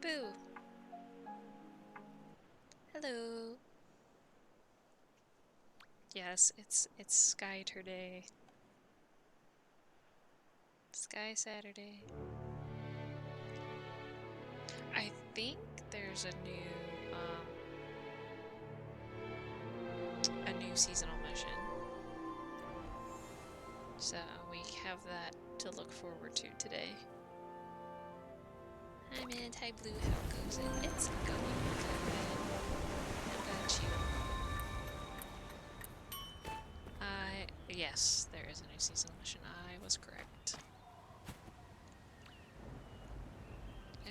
Boo! Hello. Yes, it's Sky Saturday. Sky Saturday. I think there's a new seasonal mission. So we have that to look forward to today. Hi man, hi Blue, how goes it? It's going good. How about you? Yes, there is a new seasonal mission. I was correct.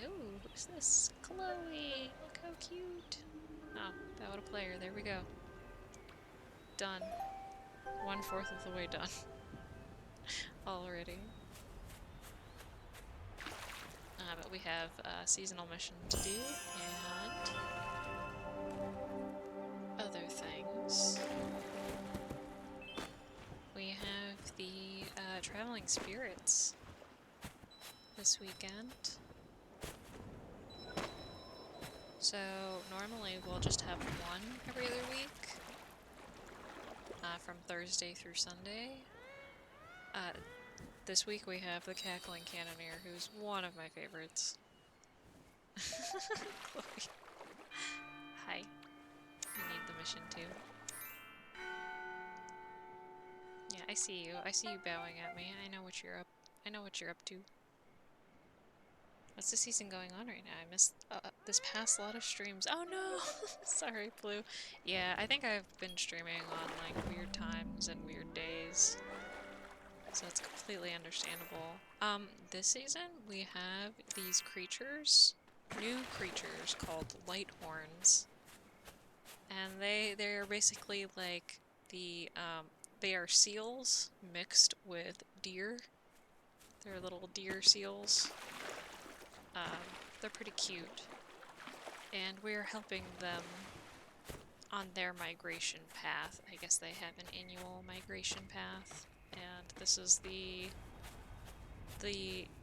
Oh, who's this? Chloe! Look how cute! Oh, battle player, there we go. Done. 1/4 of the way done. Already. But we have a seasonal mission to do, and other things. We have the Traveling Spirits this weekend. So normally we'll just have one every other week, from Thursday through Sunday. This week we have the Cackling Cannoneer, who's one of my favorites. Chloe. Hi. You need the mission too. Yeah, I see you. I see you bowing at me. I know what you're up. I know what you're up to. What's the season going on right now? I missed this past lot of streams. Oh no! Sorry, Blue. Yeah, I think I've been streaming on like weird times and weird days. So it's completely understandable. This season we have these creatures, new creatures called Lighthorns. And they're basically like they are seals mixed with deer. They're little deer seals. They're pretty cute. And we're helping them on their migration path. I guess they have an annual migration path. And this is the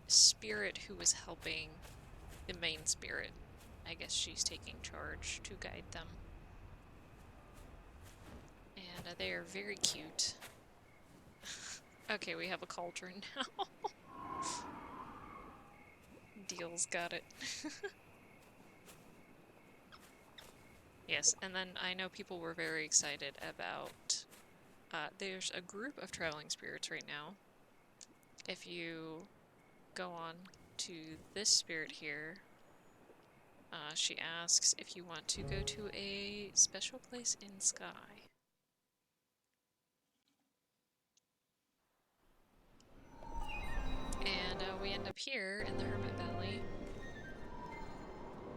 spirit who is helping the main spirit. I guess she's taking charge to guide them. And they are very cute. Okay, we have a cauldron now. Deal's got it. Yes, and then I know people were very excited about... there's a group of traveling spirits right now. If you go on to this spirit here, she asks if you want to go to a special place in Sky. And we end up here in the Hermit Valley.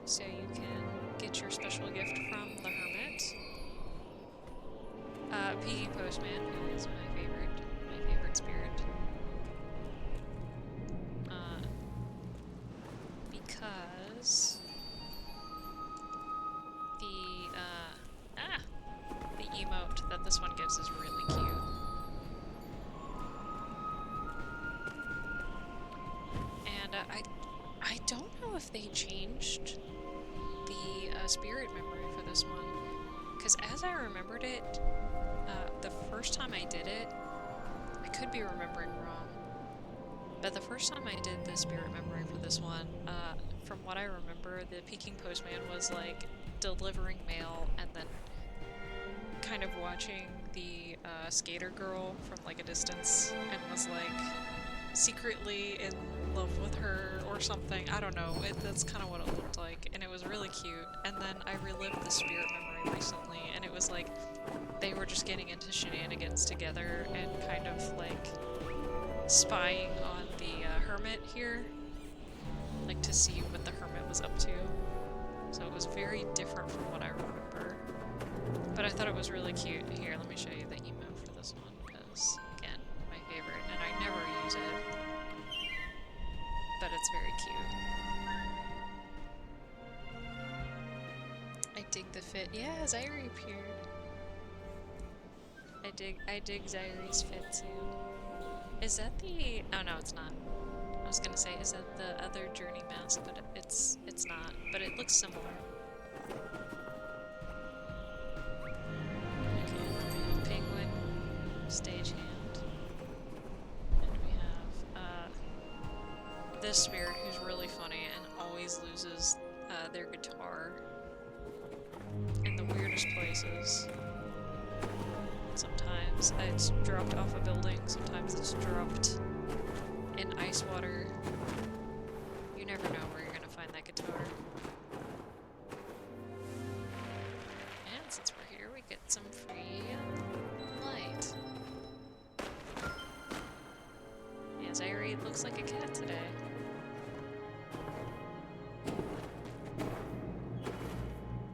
So you can get your special gift from the Hermit. Peaky Postman, who is my favorite spirit. Because the emote that this one gives is really cute. And I don't know if they changed the spirit memory for this one, because as I remembered it, the first time I did it, I could be remembering wrong, but the first time I did the spirit memory for this one, from what I remember, the Peking Postman was like delivering mail and then kind of watching the skater girl from like a distance and was like secretly in love with her or something. I don't know. That's kind of what it looked like, and it was really cute. And then I relived the spirit memory recently, and it was like they were just getting into shenanigans together and kind of like spying on the hermit here, like to see what the hermit was up to. So it was very different from what I remember. But I thought it was really cute. Here, let me show you the emote for this one, because, again, my favorite, and I never use it. But it's very cute. I dig the fit. Yeah, Zyrie appeared. I dig Zyrie's fit too. Is that the... Oh no, it's not. I was gonna say, is that the other Journey mask, but it's not. But it looks similar. Okay, we have Penguin, Stagehand, and we have this spirit who's really funny and always loses their guitar in the weirdest places. Sometimes it's dropped off a building, sometimes it's dropped in ice water. You never know where you're gonna find that guitar. And since we're here, we get some free light. Yeah, Zairi looks like a cat today.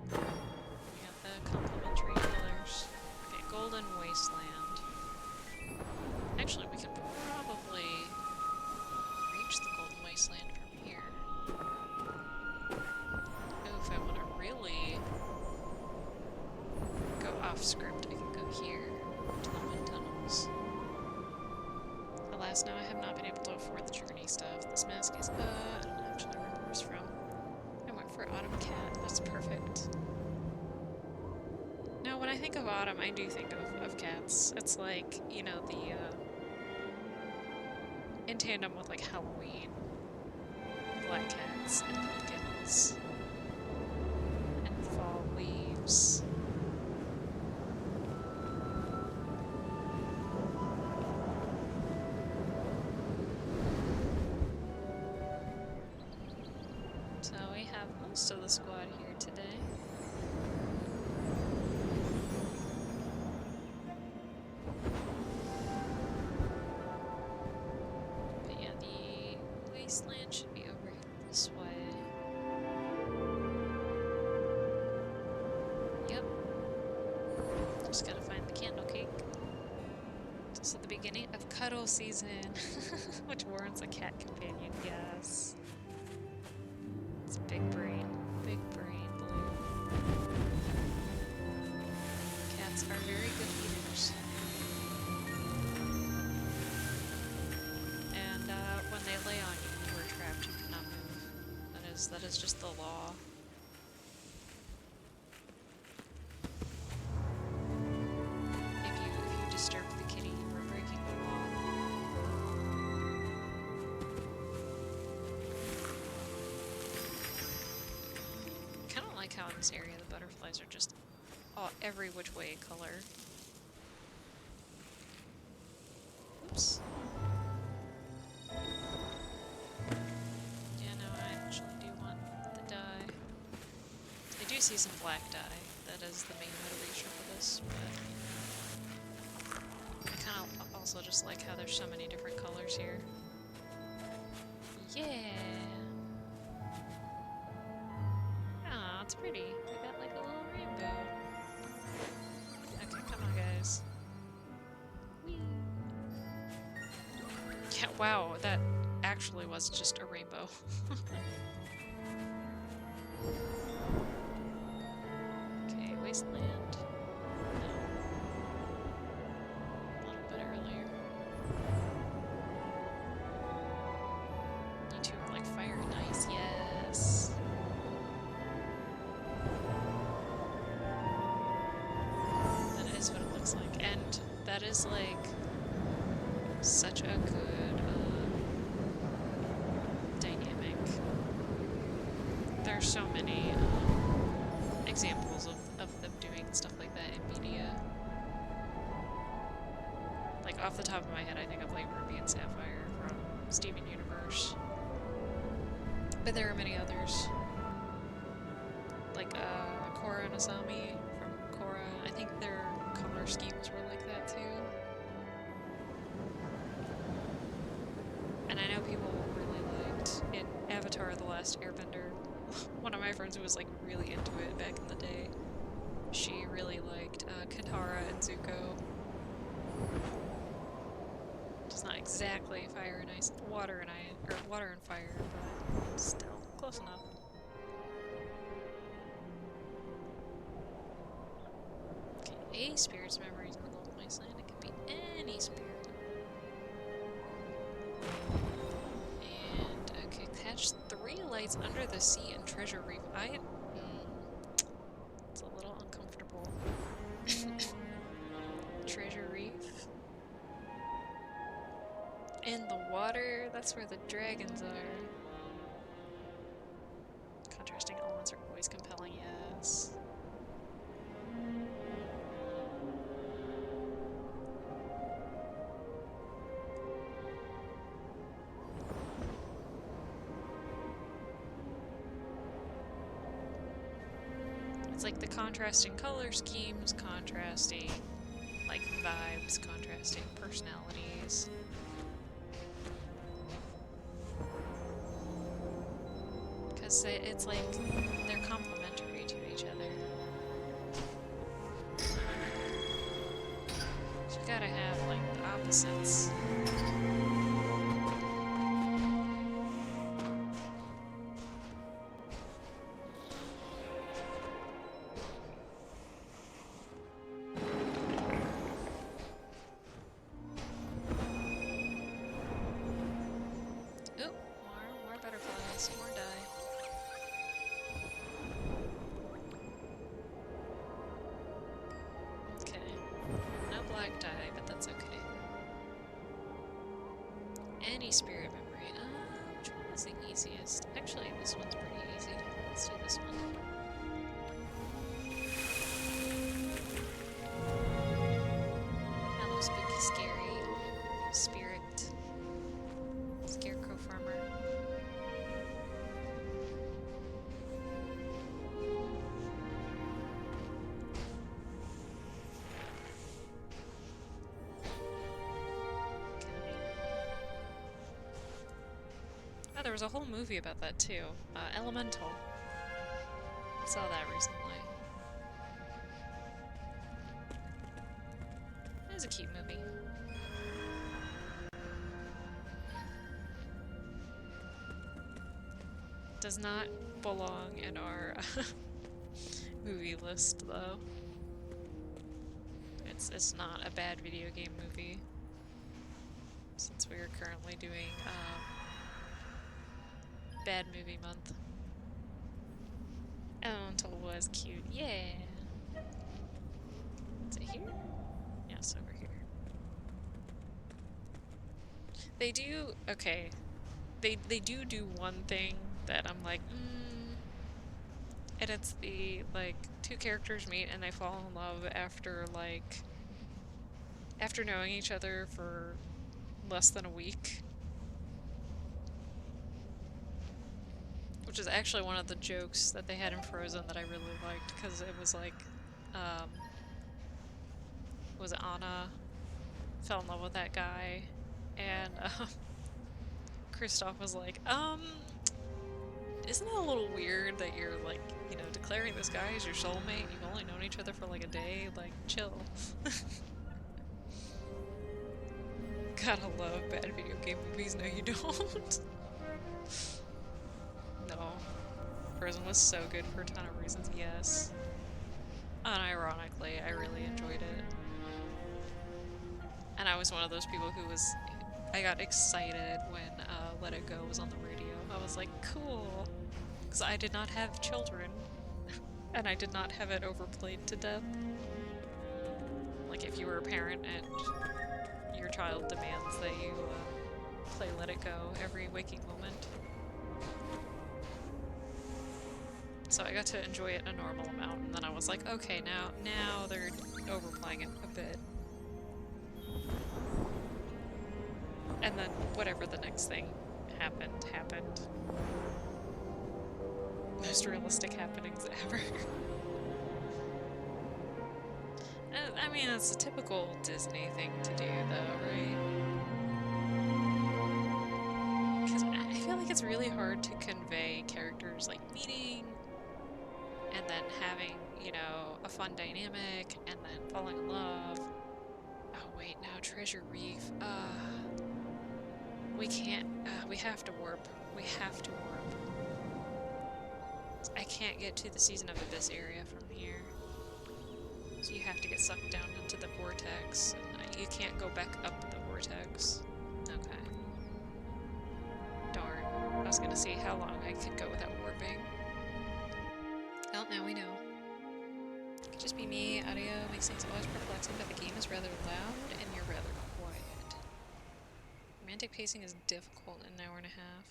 We got the complementary colors. Okay, Golden Wasteland. Actually, we can probably reach the Golden Wasteland from here. Oh, if I want to really go off script, I can go here to the wind tunnels. Alas, no, I have not been able to afford the Journey stuff. This mask is, I don't actually remember where it's from. I went for Autumn Cat. That's perfect. No, when I think of autumn, I do think of cats. It's like, you know, the, in tandem with, like, Halloween. Black cats and pumpkins. And fall leaves. So we have most of the squad here today. But yeah, the wasteland should be over this way. Yep. Just gotta find the candle cake. Just at the beginning of cuddle season, which warrants a cat companion, yes. It's big brain, blue. Cats are very good eaters. And when they lay on you, you are trapped, you cannot move. That is just the law. If you disturb the kitty, you are breaking the law. Kind of like how in this area the butterflies are just every which way color. Oops. Yeah, no, I actually do want the dye. I do see some black dye. That is the main motivation for this, but I kind of also just like how there's so many different colors here. Yeah! Aw, it's pretty. We got like a little rainbow. Okay, come on, guys. Whee! Yeah, wow, that actually was just a rainbow. Okay, wasteland. No. A little bit earlier. You two are like fire and ice, yes. That is what it looks like. And that is like such a good dynamic. There are so many examples of them doing stuff like that in media. Like off the top of my head, I think of like Ruby and Sapphire from Steven Universe. But there are many others. Like Korra and Asami from Korra. I think their color schemes were like that too. And I know people really liked in Avatar: The Last Airbender. One of my friends who was like really into it back in the day, she really liked Katara and Zuko. It's not exactly fire and ice, water and fire, but still close enough. Okay, a spirit's memories in the Golden Wasteland. It could be any spirit. lights under the sea and Treasure Reef. It's a little uncomfortable. Treasure Reef. In the water, that's where the dragons are. Contrasting elements are always compelling, yes. It's like the contrasting color schemes, contrasting like vibes, contrasting personalities. Because it's like they're complementary to each other. So you gotta have like the opposites. More butterflies, more dye. Okay. No black dye, but that's okay. Any spirit memory. Which one was the easiest? Actually, this one's pretty easy. Let's do this one. Hello, spooky, scary spirit. Scarecrow farmer. Oh, there was a whole movie about that too. Elemental. Saw that recently. It was a cute movie. Does not belong in our movie list though. It's not a bad video game movie. Since we are currently doing Bad Movie Month. Elemental was cute, yeah. Is it here? Yes, over here. They do, okay. They do one thing that I'm like, and it's the, like, two characters meet and they fall in love after, like, after knowing each other for less than a week. Which is actually one of the jokes that they had in Frozen that I really liked, because it was like, was it Anna fell in love with that guy, and Kristoff was like, isn't it a little weird that you're like, you know, declaring this guy as your soulmate? You've only known each other for like a day, like, chill. Gotta love bad video game movies, no you don't. No. Frozen was so good for a ton of reasons, yes. Unironically, I really enjoyed it. And I was one of those people who was... I got excited when Let It Go was on the radio. I was like, cool! Because I did not have children. And I did not have it overplayed to death. Like, if you were a parent and your child demands that you play Let It Go every waking moment. So I got to enjoy it a normal amount, and then I was like, okay, now they're overplaying it a bit. And then whatever the next thing happened. Most realistic happenings ever. I mean, it's a typical Disney thing to do, though, right? Because I feel like it's really hard to convey characters, like, meeting, and then having, you know, a fun dynamic, and then falling in love. Oh, wait, now Treasure Reef. We can't, we have to warp. We have to warp. I can't get to the Season of Abyss area from here. So you have to get sucked down into the vortex, and you can't go back up the vortex. Okay. Darn. I was gonna see how long I could go without warping. Well, now we know. Could just be me. Audio makes things always perplexing, but the game is rather loud and you're rather quiet. Romantic pacing is difficult in an hour and a half.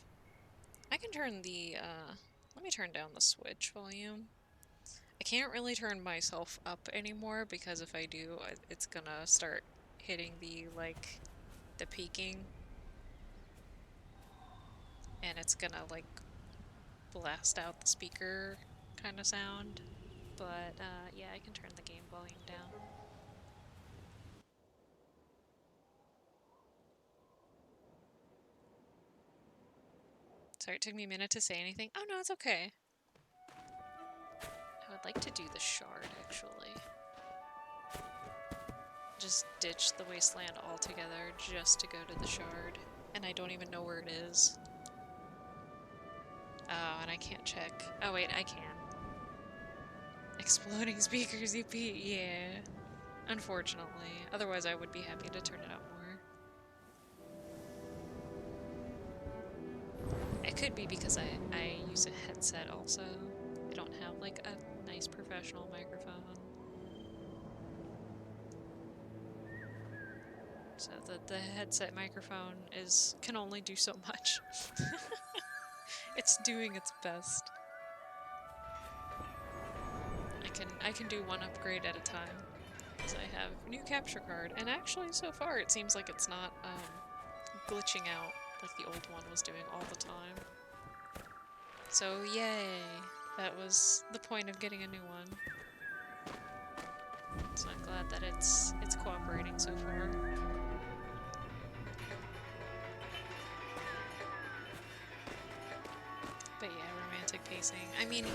I can turn the, let me turn down the Switch volume. I can't really turn myself up anymore because if I do, it's gonna start hitting the, like, the peaking. And it's gonna, like, blast out the speaker kind of sound. But, yeah, I can turn the game volume down. Sorry, it took me a minute to say anything. Oh, no, it's okay. I would like to do the shard, actually. Just ditch the wasteland altogether just to go to the shard. And I don't even know where it is. Oh, and I can't check. Oh, wait, I can. Exploding speakers, EP, yeah. Unfortunately. Otherwise, I would be happy to turn it up more. It could be because I use a headset also. I don't have, like, a nice professional microphone. So the headset microphone can only do so much. It's doing its best. I can do one upgrade at a time. Because I have a new capture card, and actually so far it seems like it's not glitching out like the old one was doing all the time. So yay! That was the point of getting a new one. So I'm glad that it's cooperating so far. But yeah, romantic pacing. I mean,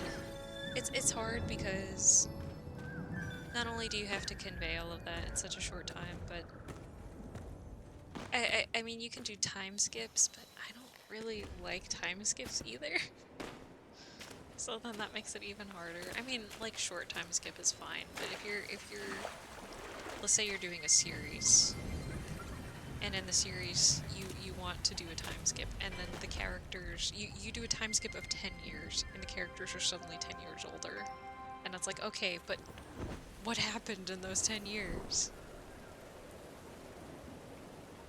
it's hard because not only do you have to convey all of that in such a short time, but I mean, you can do time skips, but I don't really like time skips either. So then that makes it even harder. I mean, like, short time skip is fine, but if you're let's say you're doing a series, and in the series you want to do a time skip, and then the characters you do a time skip of 10 years, and the characters are suddenly 10 years older. And it's like, okay, but what happened in those 10 years?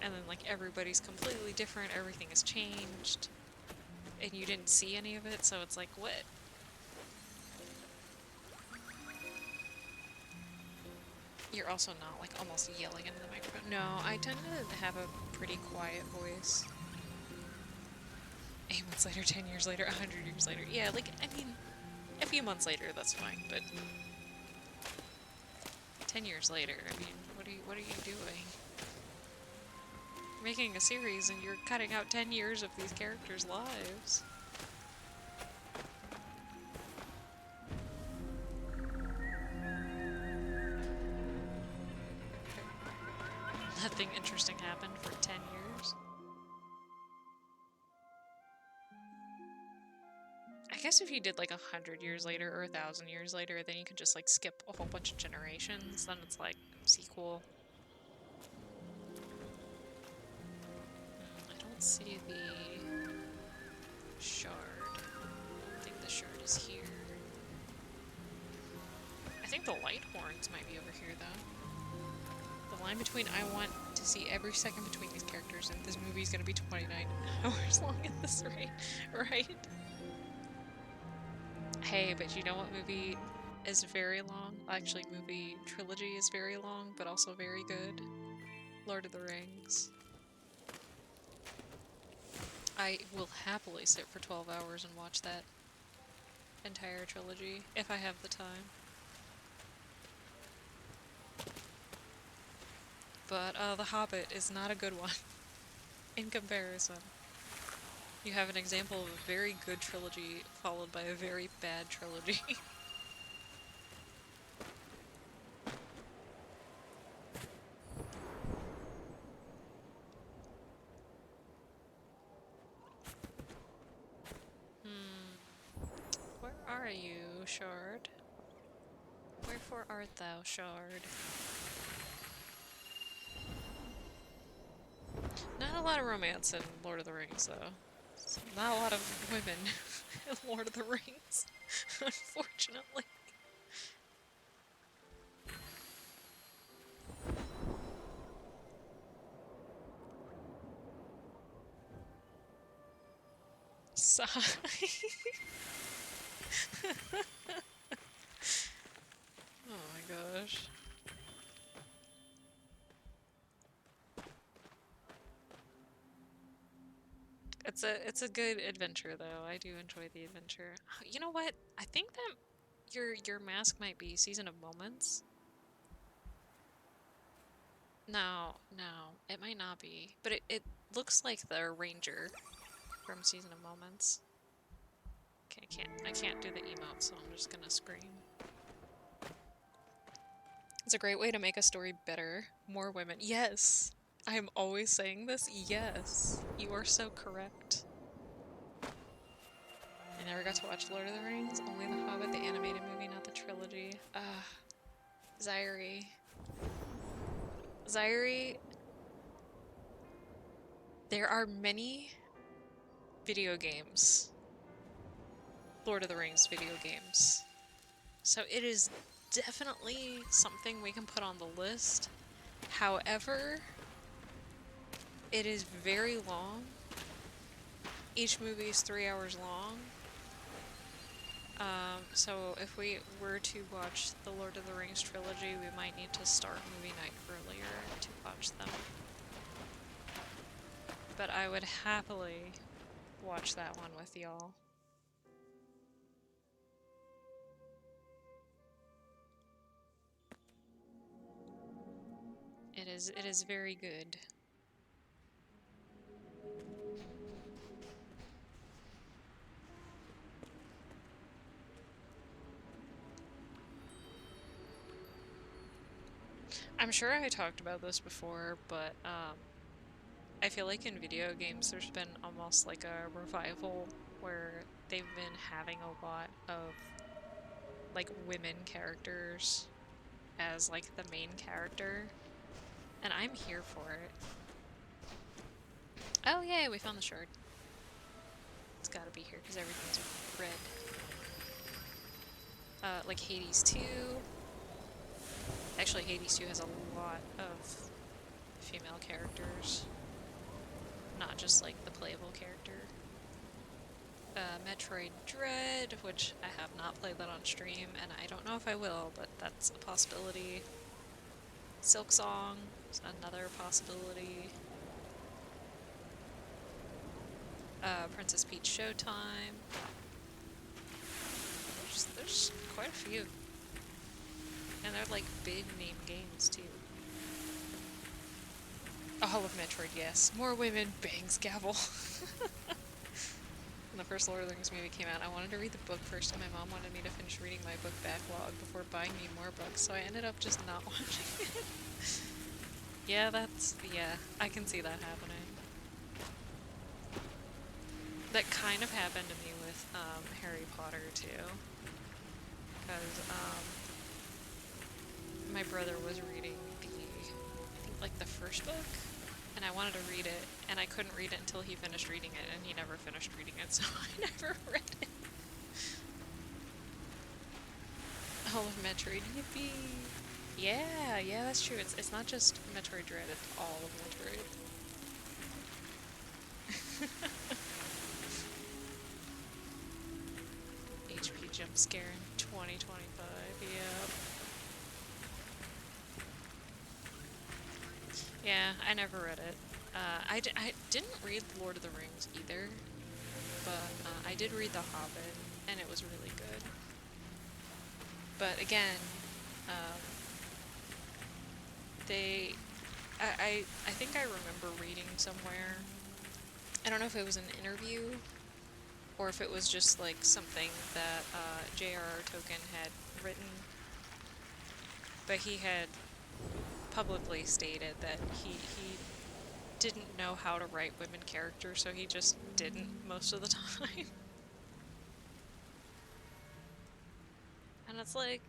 And then, like, everybody's completely different, everything has changed, and you didn't see any of it, so it's like, what? You're also not, like, almost yelling into the microphone. No, I tend to have a pretty quiet voice. 8 months later, 10 years later, 100 years later. Yeah, like, I mean, a few months later, that's fine, but 10 years later, I mean, what are you doing? You're making a series and you're cutting out 10 years of these characters' lives. Nothing interesting happened for 10 years. I guess if you did like 100 years later or 1,000 years later, then you could just like skip a whole bunch of generations. Then it's like sequel. I don't see the shard. I think the shard is here. I think the light horns might be over here though. The line between I want to see every second between these characters and this movie is gonna be 29 hours long at this rate, right? Hey, but you know what movie is very long? Actually, movie trilogy is very long, but also very good. Lord of the Rings. I will happily sit for 12 hours and watch that entire trilogy, if I have the time. But, The Hobbit is not a good one, in comparison. You have an example of a very good trilogy, followed by a very bad trilogy. Where are you, Shard? Wherefore art thou, Shard? Not a lot of romance in Lord of the Rings, though. Not a lot of women in Lord of the Rings, unfortunately. Sigh. Oh my gosh. It's a good adventure though. I do enjoy the adventure. You know what? I think that your mask might be Season of Moments. No, no, it might not be. But it looks like the ranger from Season of Moments. Okay, I can't do the emote, so I'm just gonna scream. It's a great way to make a story better. More women. Yes! I am always saying this. Yes! You are so correct. I never got to watch Lord of the Rings, only The Hobbit, the animated movie, not the trilogy. Ah, Zyri. Zyri, there are many video games. Lord of the Rings video games. So it is definitely something we can put on the list. However, it is very long. Each movie is 3 hours long. So if we were to watch the Lord of the Rings trilogy, we might need to start movie night earlier to watch them. But I would happily watch that one with y'all. It is very good. I'm sure I talked about this before, but I feel like in video games there's been almost like a revival where they've been having a lot of like women characters as like the main character, and I'm here for it. Oh yay, we found the shard. It's gotta be here because everything's red. Like Hades 2. Actually, Hades 2 has a lot of female characters, not just like the playable character. Metroid Dread, which I have not played that on stream, and I don't know if I will, but that's a possibility. Silksong is another possibility. Princess Peach Showtime. There's quite a few. And they're like big name games too. All of Metroid, yes. More women, bangs, gavel. When the first Lord of the Rings movie came out, I wanted to read the book first, and my mom wanted me to finish reading my book backlog before buying me more books, so I ended up just not watching it. Yeah, I can see that happening. That kind of happened to me with Harry Potter too, because my brother was reading I think like the first book, and I wanted to read it, and I couldn't read it until he finished reading it, and he never finished reading it, so I never read it. All of Metroid, yippee! Yeah, that's true. It's not just Metroid Dread, it's all of Metroid. HP jump scare in 2025, yeah. Yeah, I never read it. I didn't read Lord of the Rings either, but I did read The Hobbit, and it was really good. But again, um, I think I remember reading somewhere, I don't know if it was an interview, or if it was just like something that J.R.R. Tolkien had written, but he had publicly stated that he didn't know how to write women characters, so he just didn't most of the time. And it's like,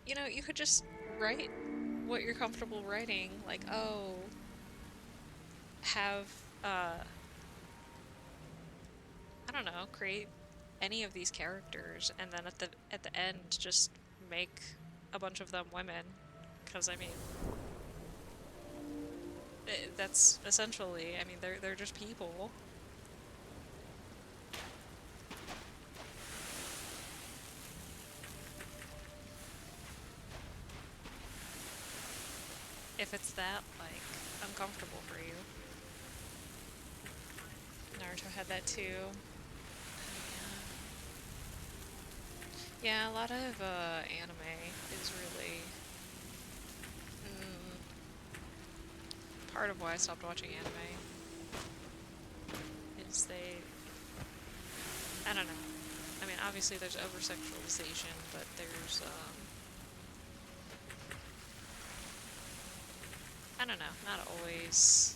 you could just write what you're comfortable writing, like, oh, have don't know, create any of these characters and then at the end just make a bunch of them women. Because I mean, that's essentially, I mean, they're just people. If it's that, like, uncomfortable for you. Naruto had that too. Yeah, a lot of anime is really part of why I stopped watching anime. Is I don't know. I mean, obviously there's over-sexualization, but there's, I don't know, not always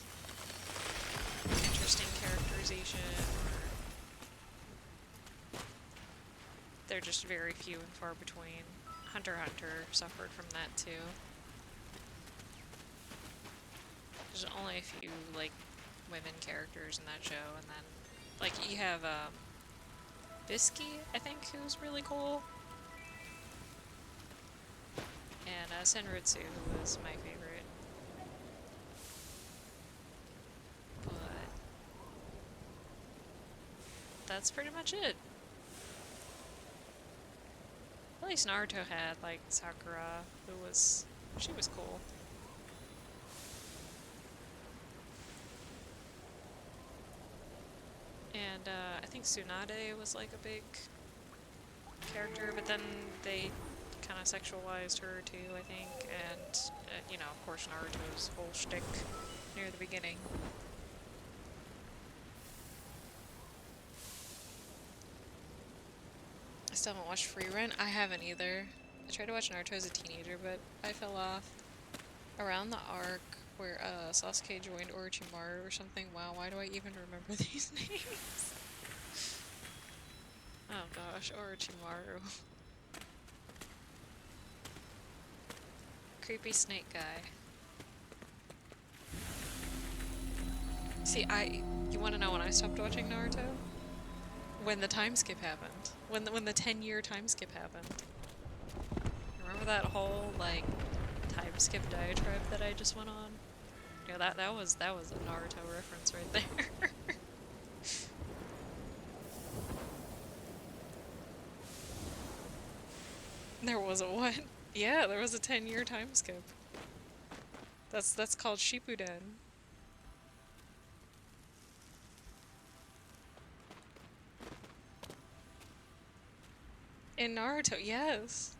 interesting characterization, or they're just very few and far between. Hunter x Hunter suffered from that too. There's only a few, like, women characters in that show, and then, like, you have, Bisky, I think, who's really cool. And, Senritsu, who was my favorite. But that's pretty much it. At least Naruto had, like, Sakura, she was cool. And, I think Tsunade was, like, a big character, but then they kind of sexualized her too, I think, and, you know, of course, Naruto's whole shtick near the beginning. I still haven't watched Free Run. I haven't either. I tried to watch Naruto as a teenager, but I fell off. Around the arc where Sasuke joined Orochimaru or something. Wow, why do I even remember these names? Oh gosh, Orochimaru. Creepy snake guy. See, you want to know when I stopped watching Naruto? When the time skip happened. When the 10-year time skip happened. Remember that whole, like, time skip diatribe that I just went on? Yeah, that was a Naruto reference right there. There was a what? Yeah, there was a 10-year time skip. That's called Shippuden. In Naruto, yes.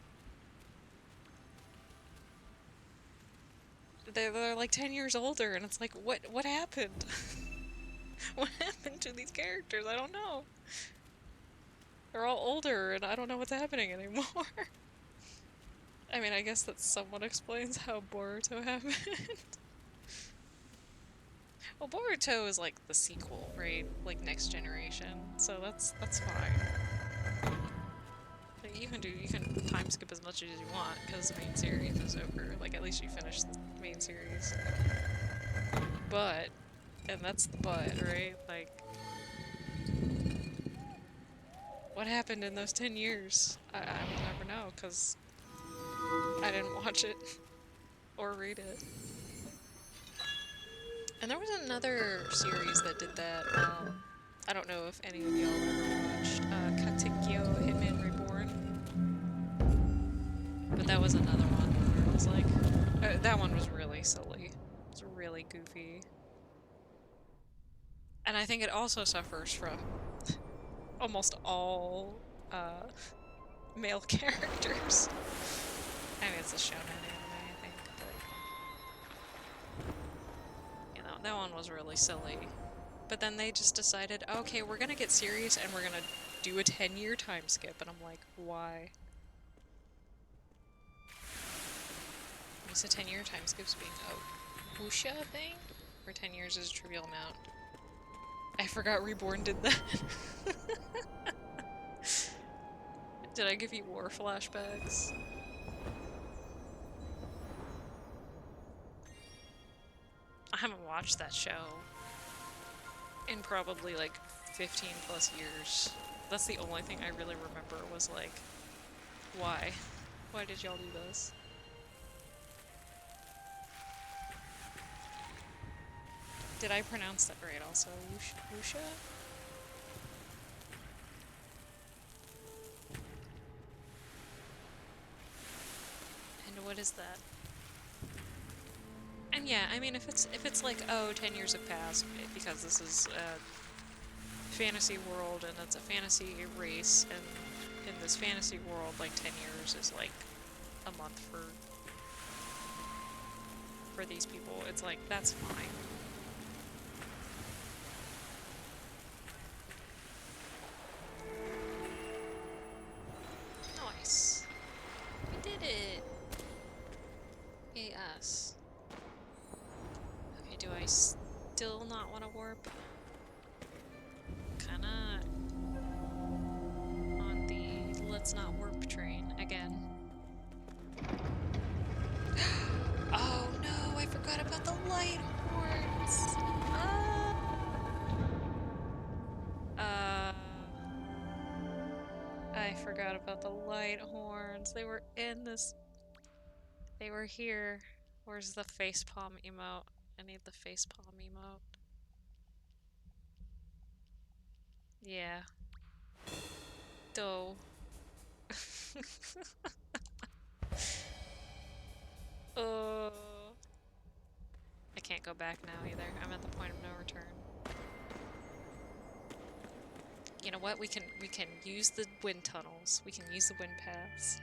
They're like 10 years older, and it's like, what happened? What happened to these characters? I don't know. They're all older, and I don't know what's happening anymore. I mean, I guess that somewhat explains how Boruto happened. Well, Boruto is like the sequel, right? Like Next Generation, so that's fine. Like, you can time skip as much as you want because the main series is over. Like, at least you finished the main series. But, and that's the but, right? Like, what happened in those 10 years? I will never know because I didn't watch it or read it. And there was another series that did that. I don't know if any of y'all ever watched Katekyo Hitman Reborn, but that was another one where it was like, that one was really silly. It was really goofy. And I think it also suffers from almost all male characters. I mean, it's a shonen anime, I think, but you know, that one was really silly. But then they just decided, okay, we're gonna get serious and we're gonna do a 10-year time skip, and I'm like, why? Is a 10-year time skip's being a wuxia thing? Or 10 years is a trivial amount? I forgot Reborn did that. Did I give you war flashbacks? I haven't watched that show in probably like 15 plus years. That's the only thing I really remember was like, why? Why did y'all do this? Did I pronounce that right also? Wusha? And what is that? And yeah, I mean, if it's like, oh, 10 years have passed, because this is a fantasy world and it's a fantasy race, and in this fantasy world, like 10 years is like a month for these people. It's like, that's fine. Nice. We did it. Yay us. Okay, do I still not want to warp? Kinda on the let's not warp train again. Oh no, I forgot about the light horns! I forgot about the light horns. They were in this. They were here. Where's the facepalm emote? I need the facepalm emote. Yeah. Dough. Oh. I can't go back now either. I'm at the point of no return. You know what? We can use the wind tunnels. We can use the wind paths.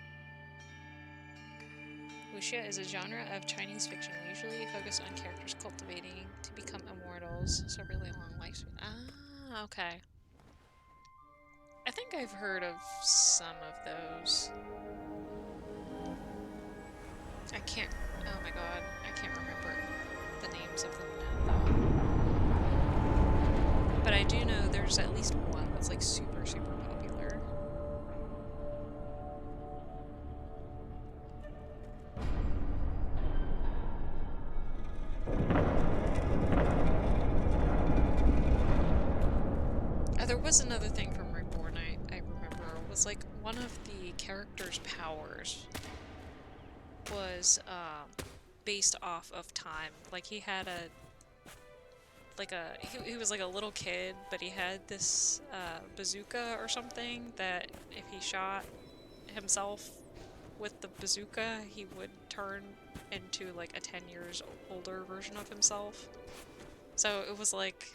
Wuxia is a genre of Chinese fiction, usually focused on characters cultivating to become immortals, so really long lifespan. Ah, okay. I think I've heard of some of those. I can't. Oh my god, I can't remember the names of them now, though. But I do know there's at least one that's like super, super popular. There was another thing from Reborn I remember. It was like one of the characters' powers was based off of time. Like he had he was like a little kid, but he had this bazooka or something that if he shot himself with the bazooka, he would turn into like a 10 years older version of himself. So it was like,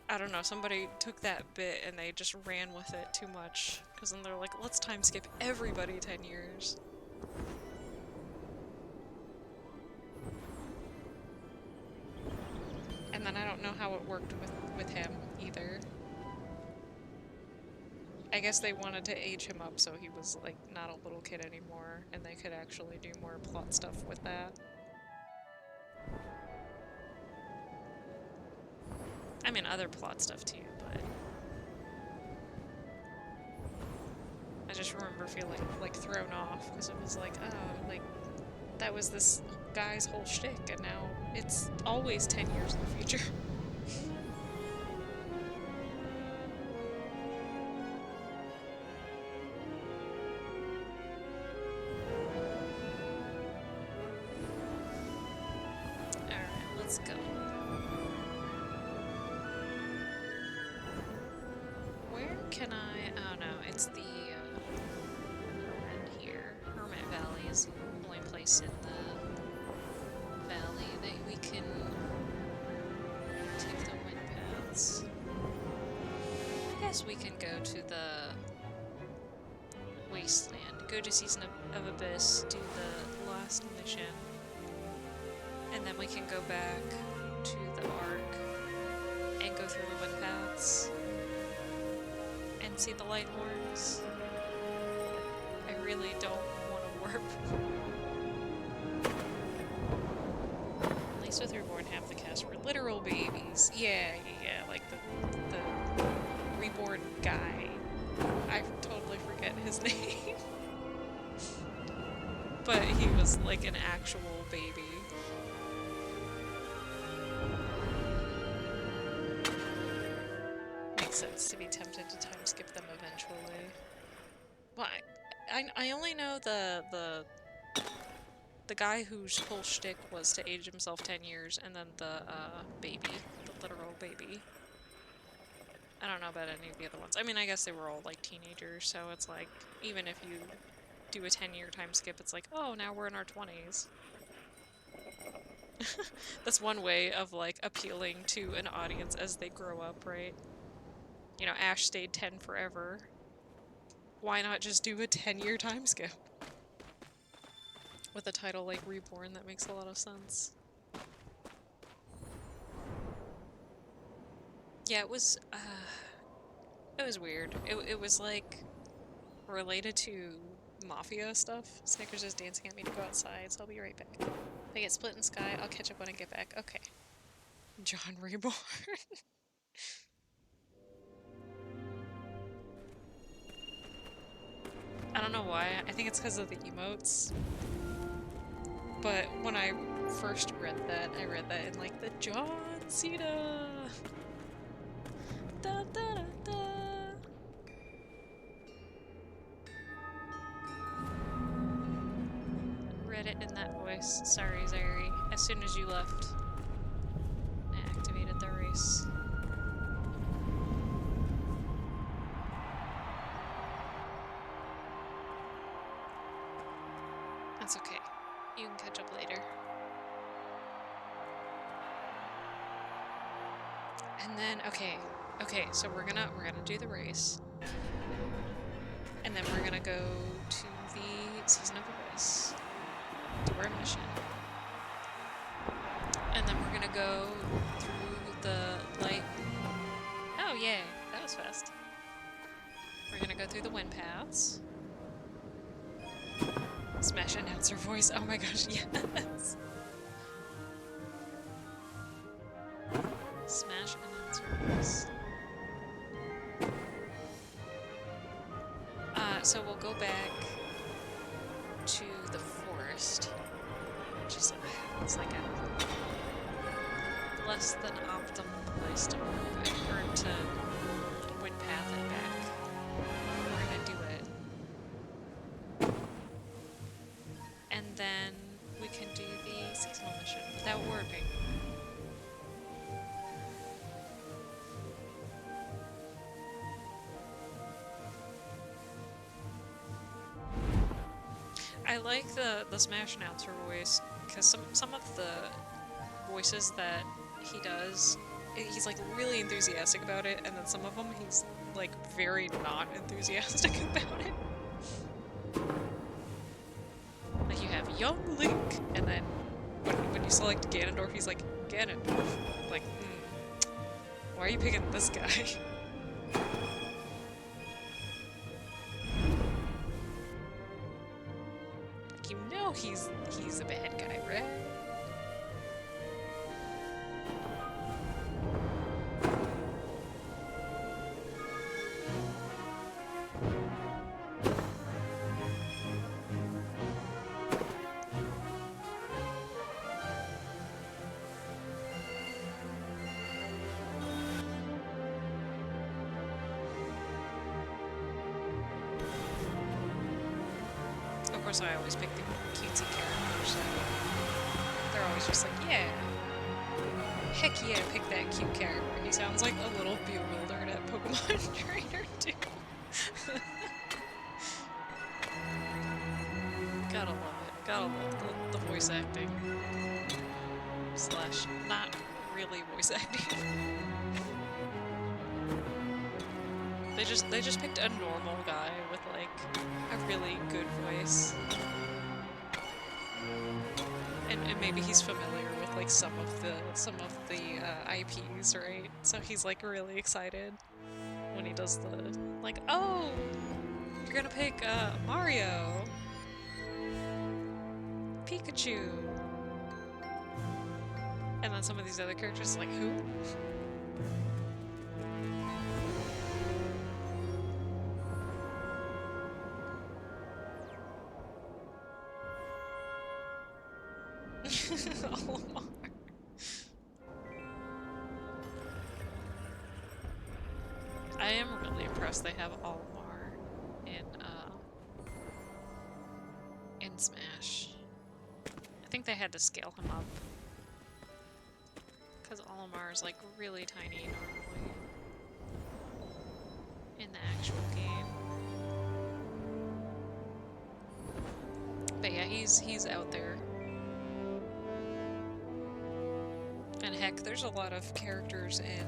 I don't know, somebody took that bit and they just ran with it too much. Because then they're like, let's time skip everybody 10 years. And then I don't know how it worked with him either. I guess they wanted to age him up so he was like not a little kid anymore and they could actually do more plot stuff with that. I mean, other plot stuff too, but I just remember feeling like thrown off because it was like, oh, like that was this guy's whole shtick and now it's always 10 years in the future. Alright, let's go. Where can I... Oh no, it's the Hermit here. Hermit Valley is the only place in the valley that we can take the wind paths. I guess we can go to the Wasteland, go to Season of Abyss, do the last mission, and then we can go back to the Ark and go through the wind paths and see the light horns. I really don't want to warp. At least with Reborn, half the cast were literal babies. Yeah, like the Reborn guy. I totally forget his name. But he was like an actual baby. sense to be tempted to time skip them eventually. Well, I only know the guy whose whole shtick was to age himself 10 years, and then the baby, the literal baby. I don't know about any of the other ones. I mean, I guess they were all like teenagers, so it's like, even if you do a 10-year time skip, it's like, oh, now we're in our 20s. That's one way of like appealing to an audience as they grow up, right? You know, Ash stayed 10 forever. Why not just do a 10-year time skip? With a title like Reborn, that makes a lot of sense. Yeah, it was weird. It was like related to mafia stuff. Snickers is dancing at me to go outside, so I'll be right back. If I get split in sky, I'll catch up when I get back. Okay. John Reborn. I don't know why. I think it's because of the emotes. But when I first read that, I read that in like the John Cena. Da, da, da, da. Read it in that voice. Sorry, Zary. As soon as you left, I activated the race. That's okay. You can catch up later. And then, okay, so we're gonna do the race. And then we're gonna go to the Season of Abyss. Do our mission. And then we're gonna go through the light. Oh, yay. That was fast. We're gonna go through the wind paths. Smash announcer voice. Oh my gosh, yes. Smash announcer voice. So we'll go back to the forest, which is it's like a less than optimal place to move it, or to wind path it back. We're gonna do it. And then we can do the seasonal mission without warping. I like the Smash announcer voice, because some of the voices that he does, he's like really enthusiastic about it, and then some of them he's like very not enthusiastic about it. Like you have young Link, and then when you select Ganondorf, he's like, Ganondorf. Like, why are you picking this guy? You know he's a bad guy, right? Of course, I always pick the cutesy characters, so they're always just like, yeah. Heck yeah, pick that cute character. He sounds like a little bewildered at Pokemon Trainer too. Gotta love it. Gotta love the voice acting. Slash, not really voice acting. They just picked a normal guy with like a really good voice. And maybe he's familiar with like some of the IPs, right? So he's like really excited when he does the like, oh, you're gonna pick Mario, Pikachu, and then some of these other characters like who? Olimar. impressed they have Olimar in Smash. I think they had to scale him up. Because Olimar is like really tiny normally in the actual game. But yeah, he's out there. And heck, there's a lot of characters in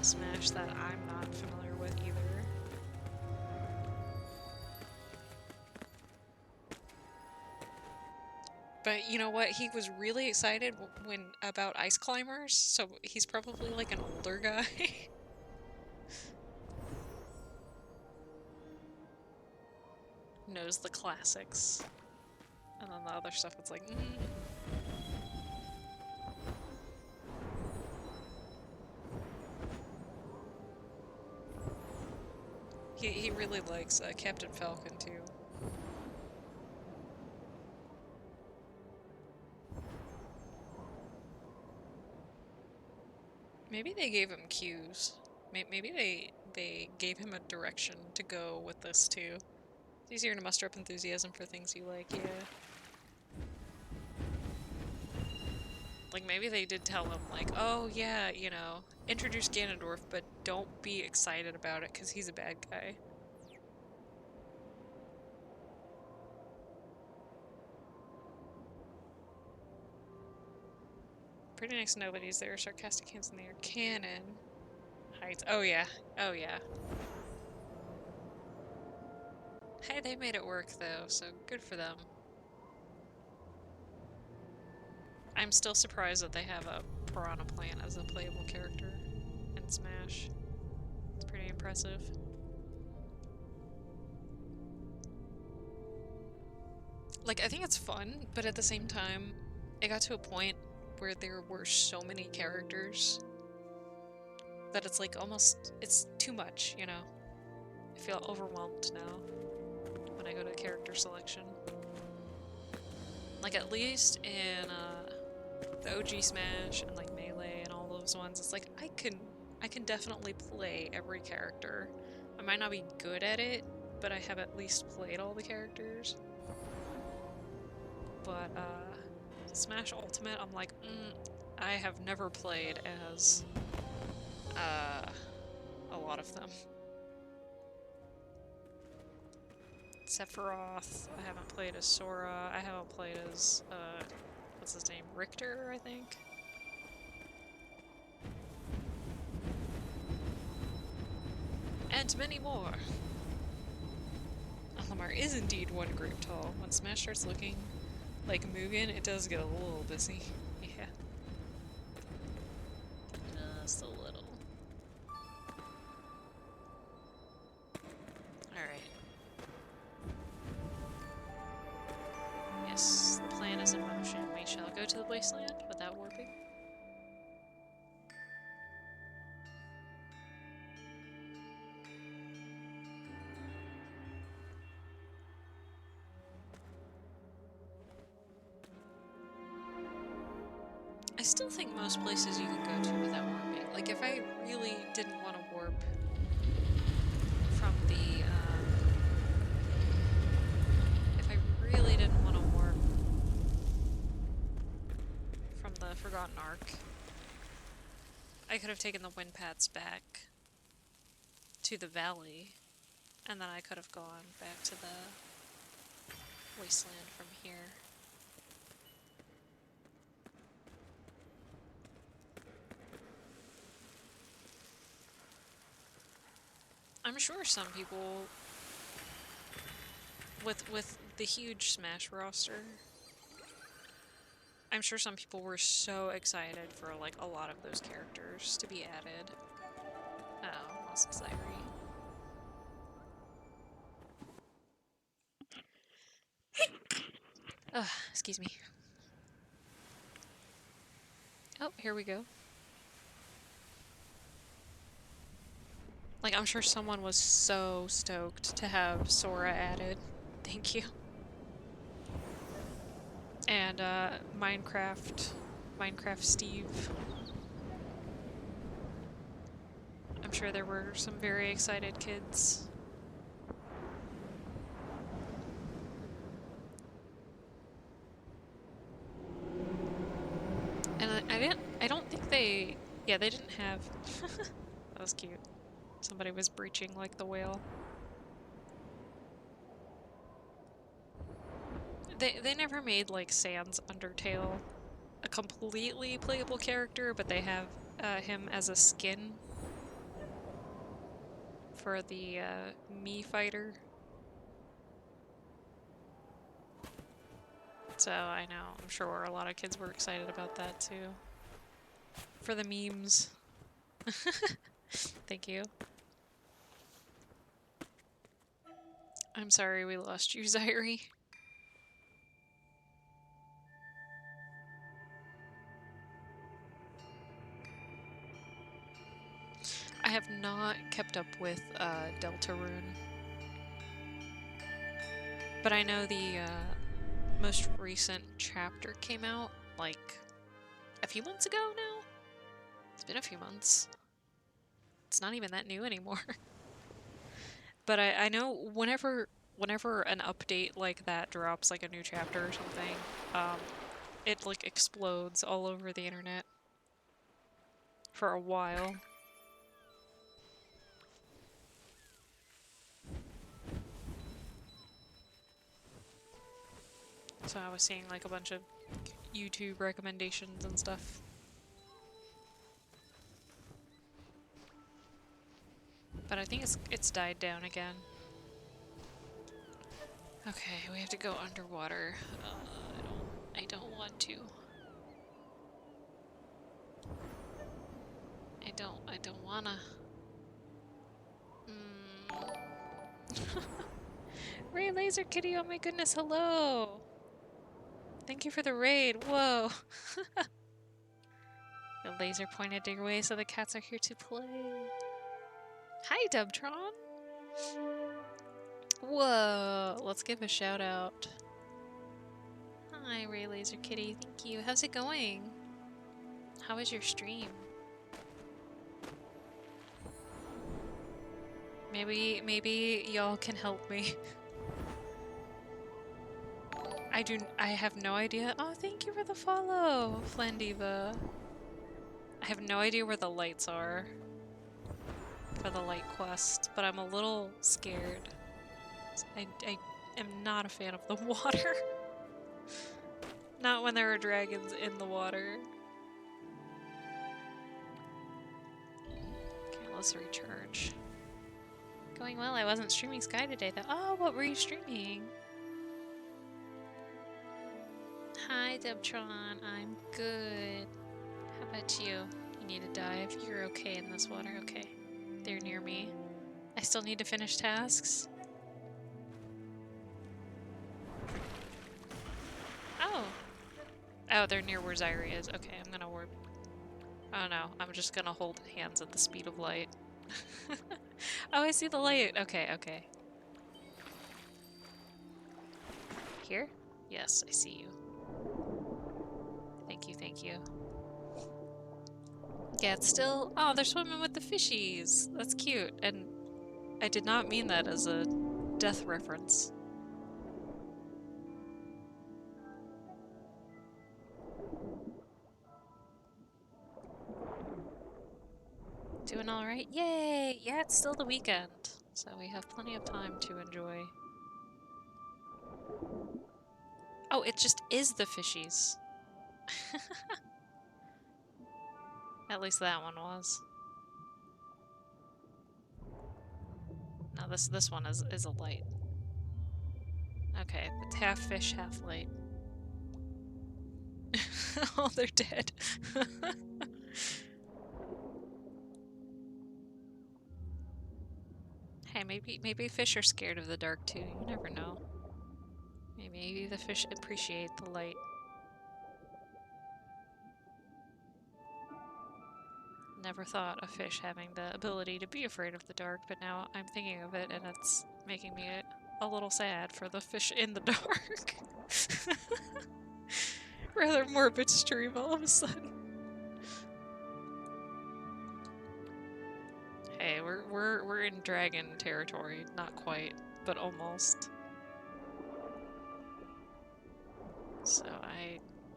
Smash that I'm not familiar with either. But you know what? He was really excited when about Ice Climbers, so he's probably like an older guy. Knows the classics. And then the other stuff, it's like, He really likes Captain Falcon too. Maybe they gave him cues. Maybe they gave him a direction to go with this too. It's easier to muster up enthusiasm for things you like, yeah. Like maybe they did tell him like, oh yeah, you know, introduce Ganondorf, but don't be excited about it because he's a bad guy. Pretty nice nobody's there. Sarcastic hints in the air. Cannon. Heights. Oh yeah. Oh yeah. Hey, they made it work though, so good for them. I'm still surprised that they have a Piranha Plant as a playable character in Smash. It's pretty impressive. Like, I think it's fun, but at the same time, it got to a point where there were so many characters that it's like almost, it's too much, you know? I feel overwhelmed now when I go to character selection. Like, at least in the OG Smash and like Melee and all those ones, it's like I can definitely play every character. I might not be good at it, but I have at least played all the characters. But Smash Ultimate, I'm like, I have never played as a lot of them. Sephiroth, I haven't played as Sora, I haven't played as, what's his name, Richter, I think? And many more! Olimar is indeed one group tall. When Smash starts looking like Mugen, it does get a little busy. Yeah. Just a little. Alright. Yes, the plan is in motion. We shall go to the wasteland without warping. I still think most places you can go to without warping. Like, if I really didn't want to warp from the, if I really didn't want to warp from the Forgotten Ark, I could have taken the wind paths back to the valley, and then I could have gone back to the wasteland from here. I'm sure some people with the huge Smash roster, I'm sure some people were so excited for like a lot of those characters to be added. Oh, lost Zairi. Excuse me. Oh, here we go. Like, I'm sure someone was so stoked to have Sora added. Thank you. And, Minecraft Steve. I'm sure there were some very excited kids. And I don't think they, yeah, they didn't have, that was cute. Somebody was breaching like the whale. They never made like Sans Undertale a completely playable character, but they have him as a skin for the Mii fighter. So I know, I'm sure a lot of kids were excited about that too. For the memes. Thank you. I'm sorry we lost you, Zairi. I have not kept up with Deltarune. But I know the most recent chapter came out, like, a few months ago now? It's been a few months. It's not even that new anymore. But I know whenever an update like that drops, like a new chapter or something, it like explodes all over the internet for a while. So I was seeing like a bunch of YouTube recommendations and stuff. But I think it's died down again. Okay, we have to go underwater. I don't want to. I don't wanna. Ray Laser Kitty, oh my goodness, hello! Thank you for the raid, whoa! The laser pointed your way, so the cats are here to play. Hi, Dubtron! Whoa! Let's give a shout out. Hi, Ray Laser Kitty, thank you. How's it going? How was your stream? Maybe y'all can help me. I have no idea. Oh, thank you for the follow, Flandiva. I have no idea where the lights are for the light quest, but I'm a little scared. I am not a fan of the water. Not when there are dragons in the water. Okay, let's recharge. Going well, I wasn't streaming Sky today though. Oh, what were you streaming? Hi, Dubtron. I'm good. How about you? You need to dive? You're okay in this water? Okay. They're near me. I still need to finish tasks? Oh. Oh, they're near where Zairi is. Okay, I'm gonna warp. Oh no, I'm just gonna hold hands at the speed of light. Oh, I see the light. Okay, okay. Here? Yes, I see you. Thank you, thank you. Yeah, it's still... Oh, they're swimming with the fishies. That's cute. And I did not mean that as a death reference. Doing alright? Yay! Yeah, it's still the weekend. So we have plenty of time to enjoy. Oh, it just is the fishies. At least that one was. No, this one is a light. Okay, it's half fish, half light. Oh, they're dead. Hey, maybe fish are scared of the dark too. You never know. Maybe the fish appreciate the light. Never thought of fish having the ability to be afraid of the dark, but now I'm thinking of it and it's making me a little sad for the fish in the dark. Rather morbid stream all of a sudden. Hey, Okay, we're in dragon territory. Not quite, but almost. So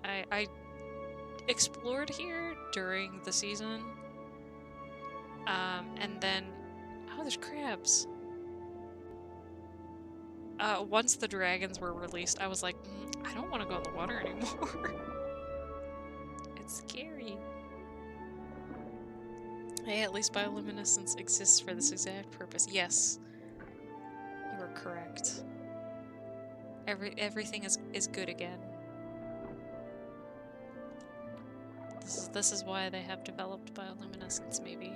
I explored here during the season. And then oh, there's crabs. Once the dragons were released, I was like, I don't want to go in the water anymore. It's scary. Hey, at least bioluminescence exists for this exact purpose. Yes, you are correct. Everything is good again. This is why they have developed bioluminescence, maybe.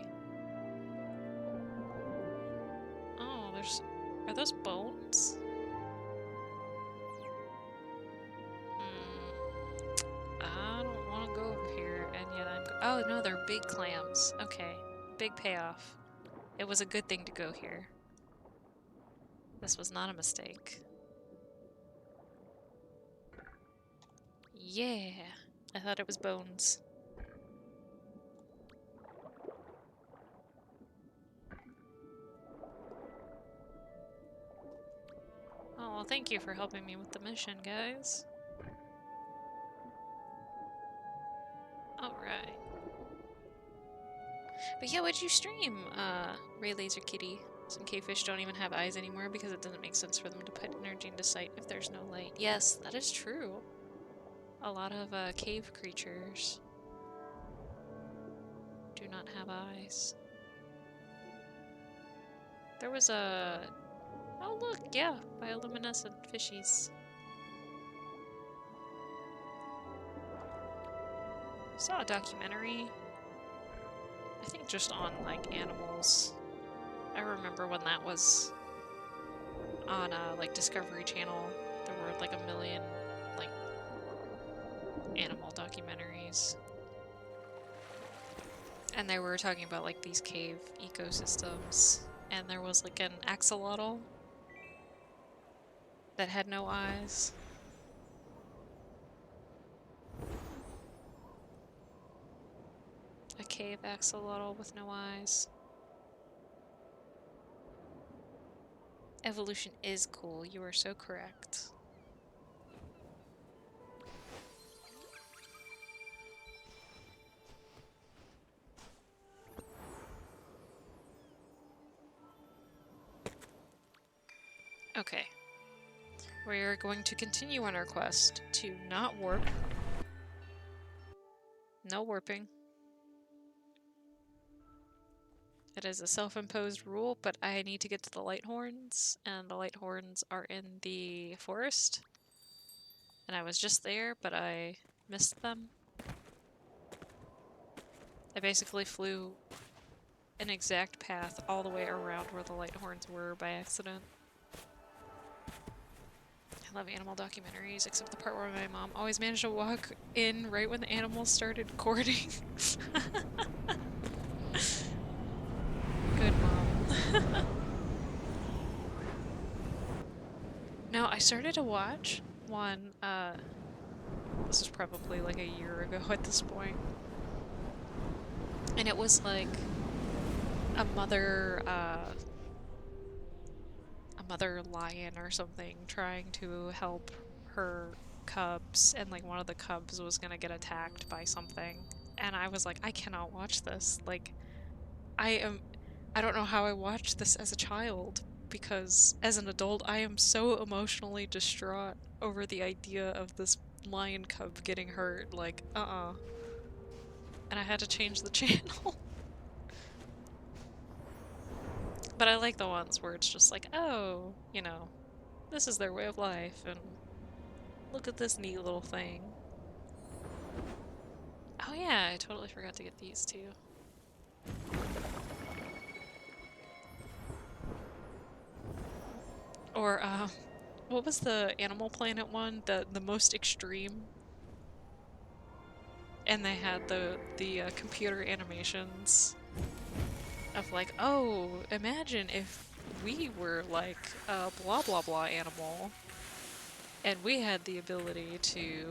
Oh, are those bones? I don't want to go over here, and yet oh no, they're big clams. Okay, big payoff. It was a good thing to go here. This was not a mistake. Yeah, I thought it was bones. Oh, well, thank you for helping me with the mission, guys. Alright. But yeah, what'd you stream, Ray Laser Kitty? Some cavefish don't even have eyes anymore because it doesn't make sense for them to put energy into sight if there's no light. Yes, that is true. A lot of, cave creatures do not have eyes. There was a... Oh look, yeah, bioluminescent fishies. Saw a documentary, I think just on, like, animals. I remember when that was on, like, Discovery Channel. There were, like, a million, like, animal documentaries. And they were talking about, like, these cave ecosystems. And there was, like, an axolotl that had no eyes. A cave axolotl with no eyes. Evolution is cool, you are so correct. Okay. We are going to continue on our quest to not warp. No warping. It is a self-imposed rule, but I need to get to the Lighthorns, and the Lighthorns are in the forest. And I was just there, but I missed them. I basically flew an exact path all the way around where the Lighthorns were by accident. I love animal documentaries, except the part where my mom always managed to walk in right when the animals started courting. Good mom. No, I started to watch one, this was probably like a year ago at this point. And it was like a mother lion or something trying to help her cubs, and like one of the cubs was gonna get attacked by something. And I was like, I cannot watch this. Like, I don't know how I watched this as a child, because as an adult I am so emotionally distraught over the idea of this lion cub getting hurt. Like, and I had to change the channel. But I like the ones where it's just like, oh, you know, this is their way of life, and look at this neat little thing. Oh yeah, I totally forgot to get these too. Or, what was the Animal Planet one? The most extreme? And they had the computer animations of like, oh, imagine if we were like a blah blah blah animal, and we had the ability to,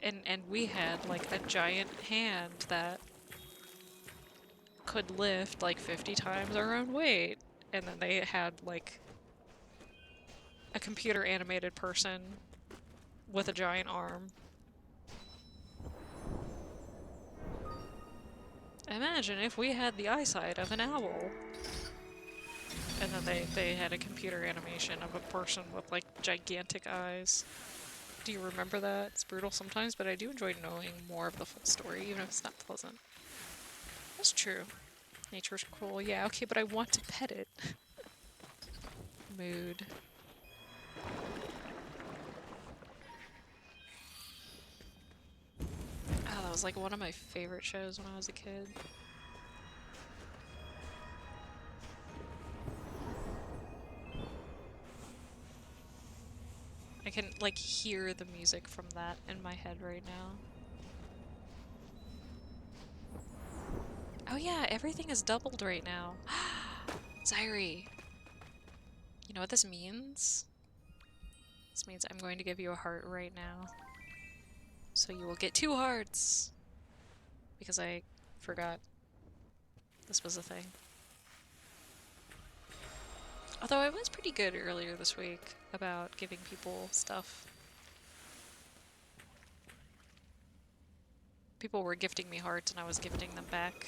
and we had like a giant hand that could lift like 50 times our own weight. And then they had like a computer animated person with a giant arm. Imagine if we had the eyesight of an owl. And then they had a computer animation of a person with like gigantic eyes. Do you remember that? It's brutal sometimes, but I do enjoy knowing more of the full story, even if it's not pleasant. That's true. Nature's cool. Yeah, okay, but I want to pet it. Mood. Oh, that was like one of my favorite shows when I was a kid. I can, like, hear the music from that in my head right now. Oh yeah, everything is doubled right now. Zairi! You know what this means? This means I'm going to give you a heart right now. So you will get 2 hearts! Because I forgot this was a thing. Although I was pretty good earlier this week about giving people stuff. People were gifting me hearts and I was gifting them back.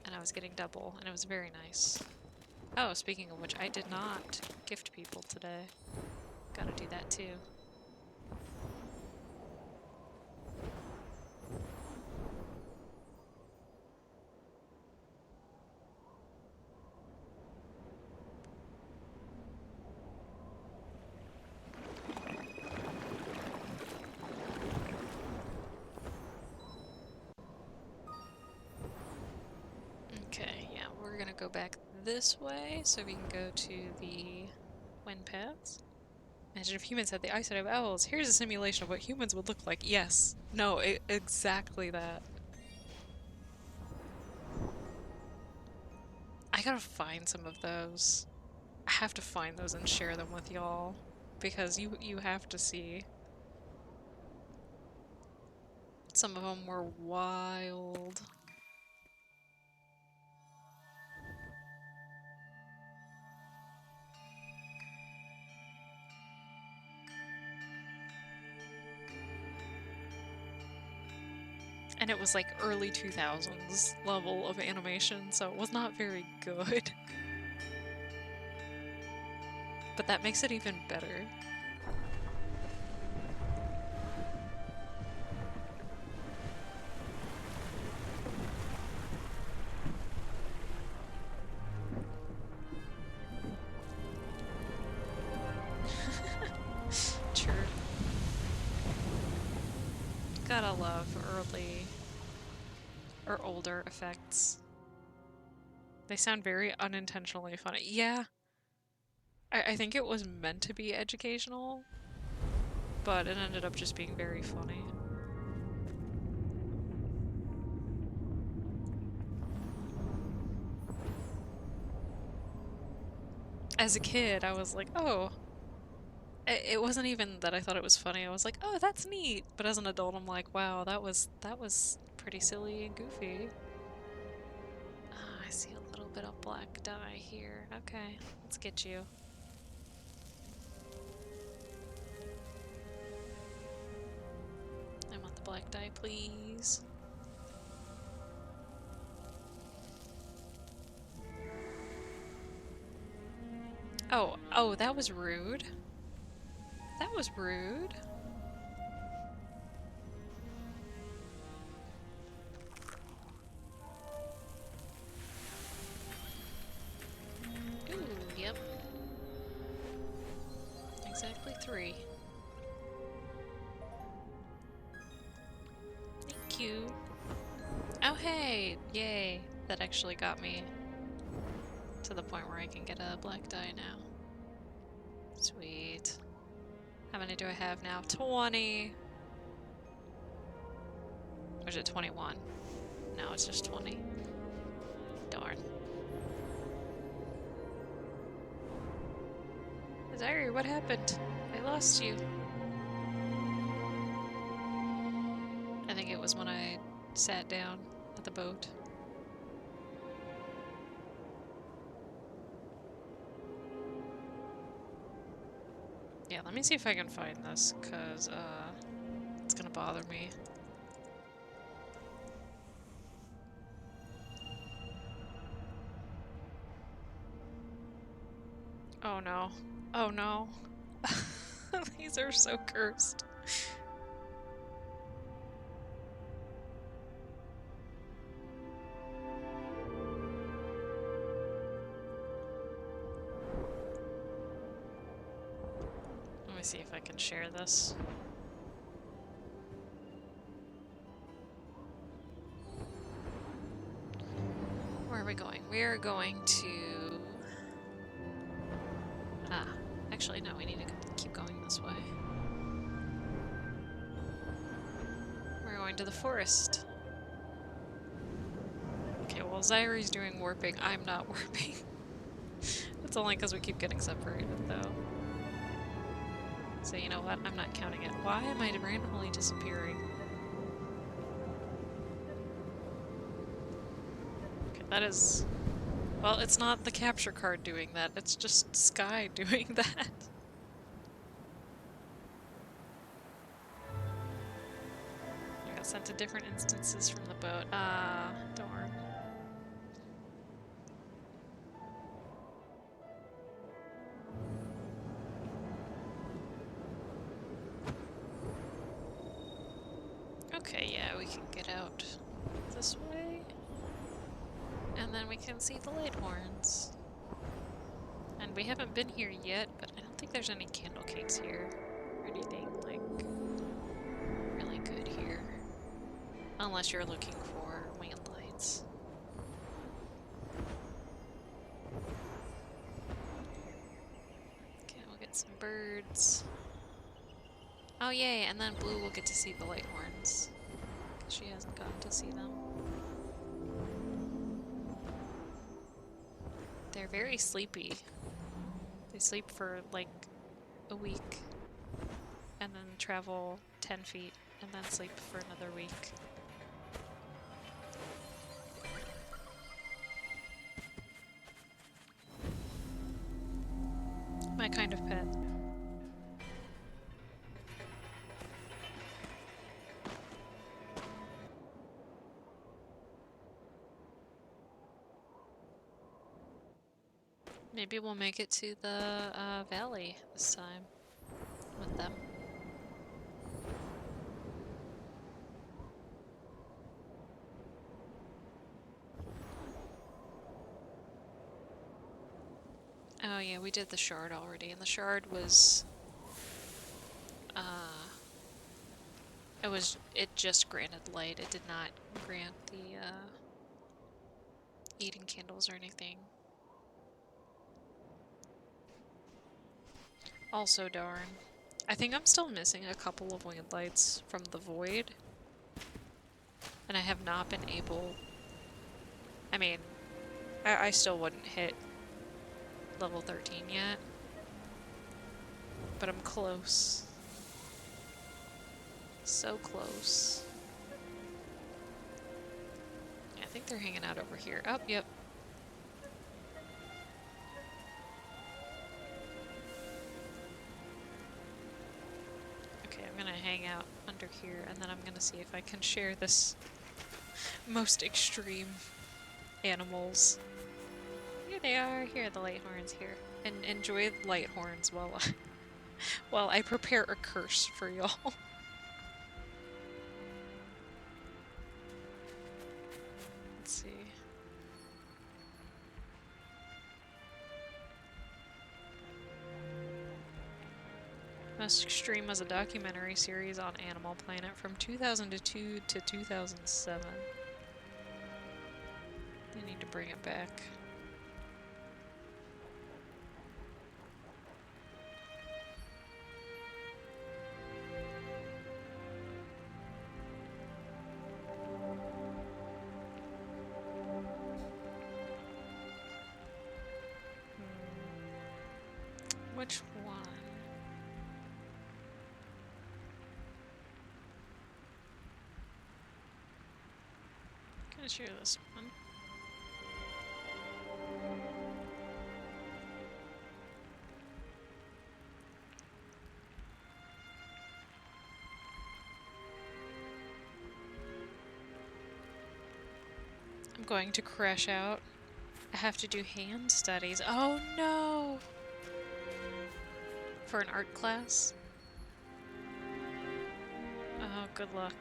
And I was getting double, and it was very nice. Oh, speaking of which, I did not gift people today. Gotta do that too. Okay, yeah, we're gonna go back this way so we can go to the wind paths. Imagine if humans had the eyesight of owls. Here's a simulation of what humans would look like. Yes. No, exactly that. I gotta find some of those. I have to find those and share them with y'all. Because you have to see. Some of them were wild. And it was like early 2000s level of animation, so it was not very good. But that makes it even better. True. Gotta love early or older effects. They sound very unintentionally funny. Yeah. I think it was meant to be educational, but it ended up just being very funny. As a kid, I was like, oh. It wasn't even that I thought it was funny. I was like, oh, that's neat. But as an adult, I'm like, wow, that was pretty silly and goofy. Oh, I see a little bit of black dye here. Okay, let's get you. I want the black dye, please. Oh, that was rude. That was rude. Ooh, yep. Exactly 3. Thank you. Oh, hey! Yay. That actually got me to the point where I can get a black dye now. Sweet. How many do I have now? 20! Or is it 21? No, it's just 20. Darn. Zairi, what happened? I lost you. I think it was when I sat down at the boat. Yeah, let me see if I can find this, because, it's gonna bother me. Oh no. Oh no. These are so cursed. Let me see if I can share this. Where are we going? We are going to... Ah, actually no, we need to keep going this way. We're going to the forest. Okay, well Zyrie's doing warping, I'm not warping. It's only because we keep getting separated though. So you know what, I'm not counting it. Why am I randomly disappearing? Okay, that is... Well, it's not the capture card doing that, it's just Sky doing that. I got sent to different instances from the boat. Ah, darn. Okay, yeah, we can get out this way. And then we can see the Lighthorns. And we haven't been here yet, but I don't think there's any candle cakes here or anything, like, really good here. Unless you're looking for winged lights. Okay, we'll get some birds. Oh yay, and then Blue will get to see the Lighthorns. Because she hasn't gotten to see them. They're very sleepy. They sleep for like a week and then travel 10 feet and then sleep for another week. My kind of pet. Maybe we'll make it to the valley this time with them. Oh yeah, we did the shard already, and the shard was, it just granted light. It did not grant the, eating candles or anything. Also darn. I think I'm still missing a couple of winged lights from the void. And I have not been able... I mean, I still wouldn't hit level 13 yet. But I'm close. So close. Yeah, I think they're hanging out over here. Oh, yep. Okay, I'm gonna hang out under here, and then I'm gonna see if I can share this most extreme animals. Here they are. Here are the Lighthorns here. And enjoy the Lighthorns while I prepare a curse for y'all. Let's see. Most Extreme was a documentary series on Animal Planet from 2002 to 2007. They need to bring it back. Which one? I'm gonna share this one. going to crash out. I have to do hand studies. Oh no! For an art class? Oh, good luck.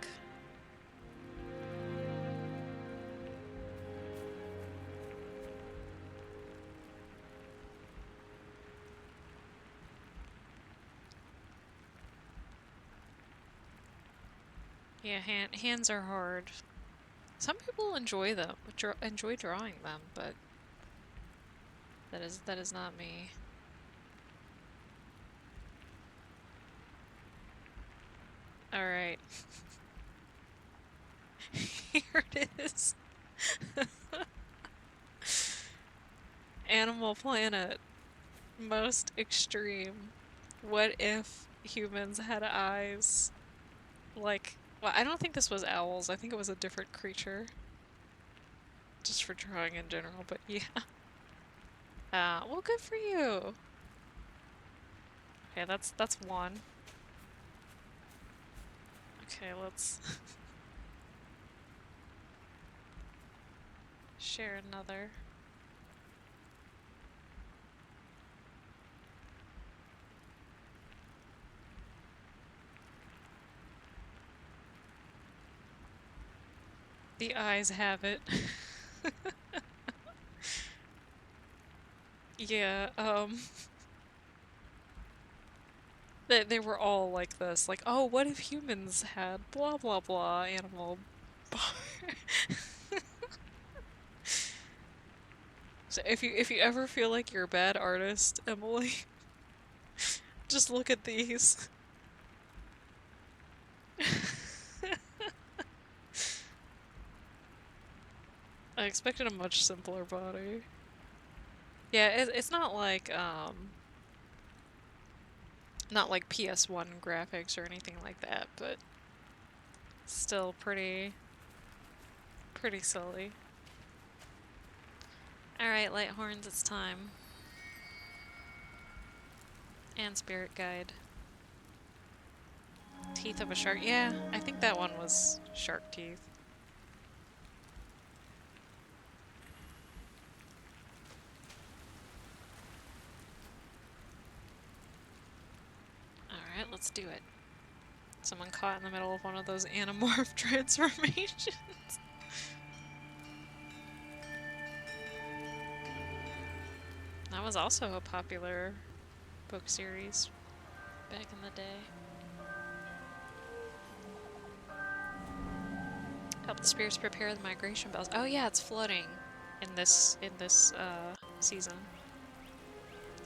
Yeah, hands are hard. Some people enjoy them, enjoy drawing them, but that is not me. All right. Here it is. Animal Planet. Most extreme. What if humans had eyes? Like, well, I don't think this was owls. I think it was a different creature. Just for drawing in general, but yeah. Well, good for you. Okay, that's one. Okay, let's share another. The eyes have it. Yeah, they were all like this, like, oh, what if humans had blah blah blah animal bar. So if you ever feel like you're a bad artist, Emily, just look at these. I expected a much simpler body. Yeah, it's not like PS1 graphics or anything like that, but still pretty silly. Alright, Lighthorns, it's time. And Spirit Guide. Teeth of a shark. Yeah, I think that one was shark teeth. Alright, let's do it. Someone caught in the middle of one of those Animorph transformations. That was also a popular book series back in the day. Help the spirits prepare the migration bells. Oh yeah, it's flooding in this season.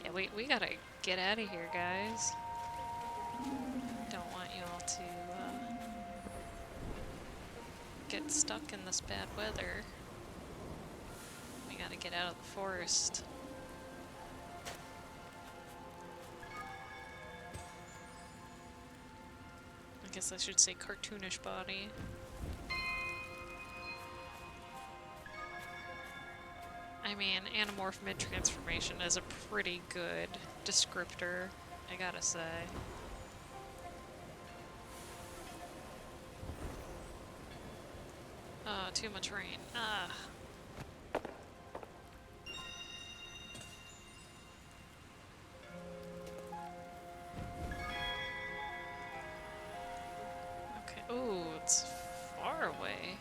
Yeah, we gotta get out of here, guys. Don't want you all to get stuck in this bad weather. We gotta get out of the forest. I guess I should say cartoonish body. I mean, Animorph mid-transformation is a pretty good descriptor, I gotta say. Oh, too much rain. Ah. Okay. Ooh, it's far away.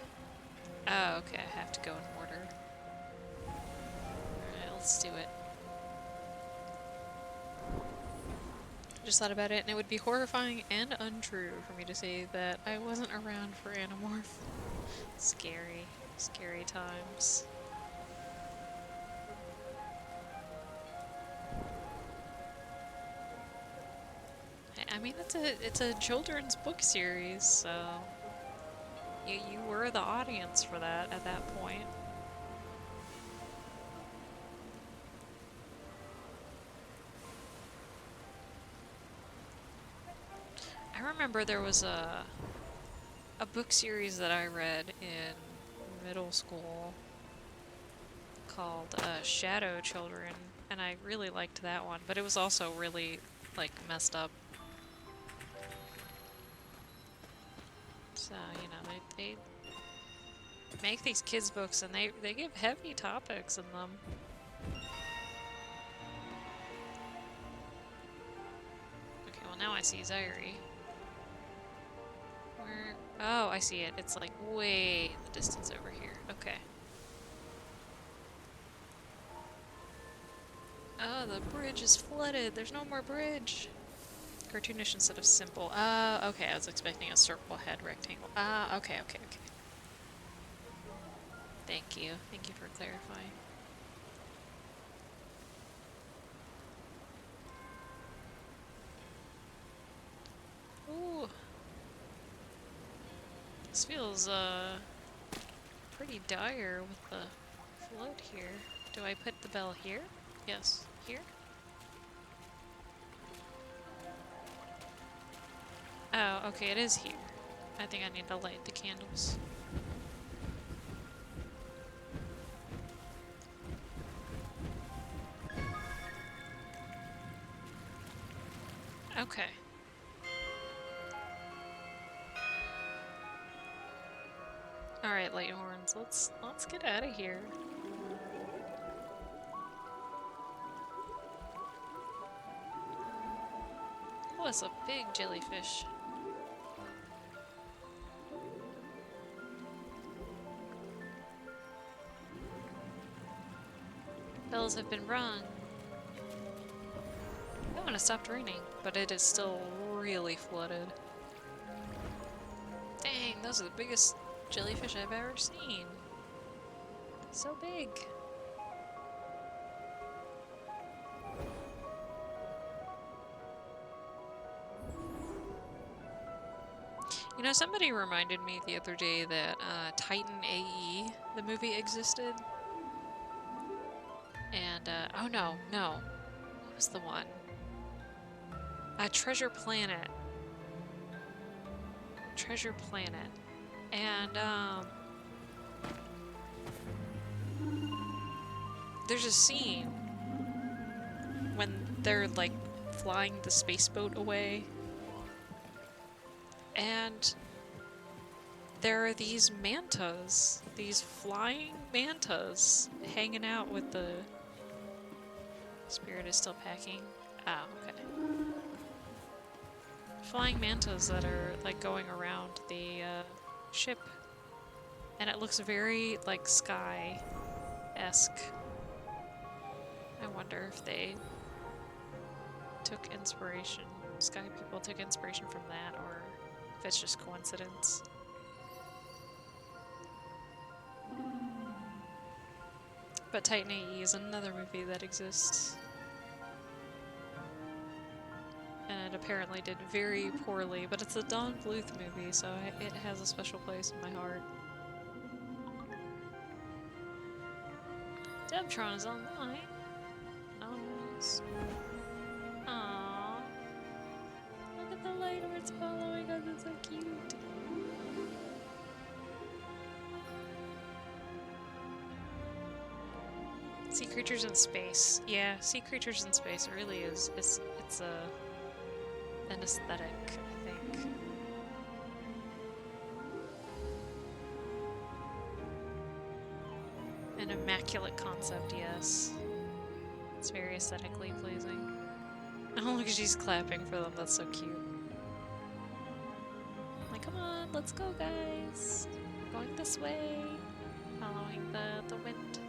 Oh, okay, I have to go in order. Alright, let's do it. Just thought about it, and it would be horrifying and untrue for me to say that I wasn't around for Animorph. Scary, scary times. I mean, it's a children's book series, so you were the audience for that at that point. I remember there was a book series that I read in middle school called Shadow Children, and I really liked that one, but it was also really, like, messed up. So, you know, they make these kids books and they give heavy topics in them. Okay, well now I see Zairi. Where? Oh, I see it. It's like way in the distance over here. Okay. Oh, the bridge is flooded. There's no more bridge. Cartoonish instead of simple. Okay, I was expecting a circle head rectangle. Okay. Thank you. Thank you for clarifying. Ooh. This feels, pretty dire with the flood here. Do I put the bell here? Yes. Here? Oh, okay, it is here. I think I need to light the candles. Okay. Alright, Lighthorns, let's get out of here. Oh, it's a big jellyfish. Bells have been rung. Oh, and it stopped raining, but it is still really flooded. Dang, those are the biggest jellyfish I've ever seen. So big. You know, somebody reminded me the other day that Titan AE, the movie, existed. And, oh no. What was the one? Treasure Planet. Treasure Planet. And, there's a scene when they're, like, flying the space boat away. And there are these mantas, these flying mantas, hanging out with the... Spirit is still packing. Ah, okay. Flying mantas that are, like, going around the ship. And it looks very, like, Sky-esque. I wonder if they took inspiration, Sky people took inspiration from that, or if it's just coincidence. But Titan AE is another movie that exists. And it apparently did very poorly, but it's a Don Bluth movie, so it has a special place in my heart. Debtron is online. Nice. Aww. Look at the light where it's following us, it's so cute. Sea creatures in space. Yeah, sea creatures in space really is. It's an aesthetic, I think. An immaculate concept, yes. It's very aesthetically pleasing. Oh, look, she's clapping for them. That's so cute. Like, come on, let's go, guys. We're going this way. Following the wind.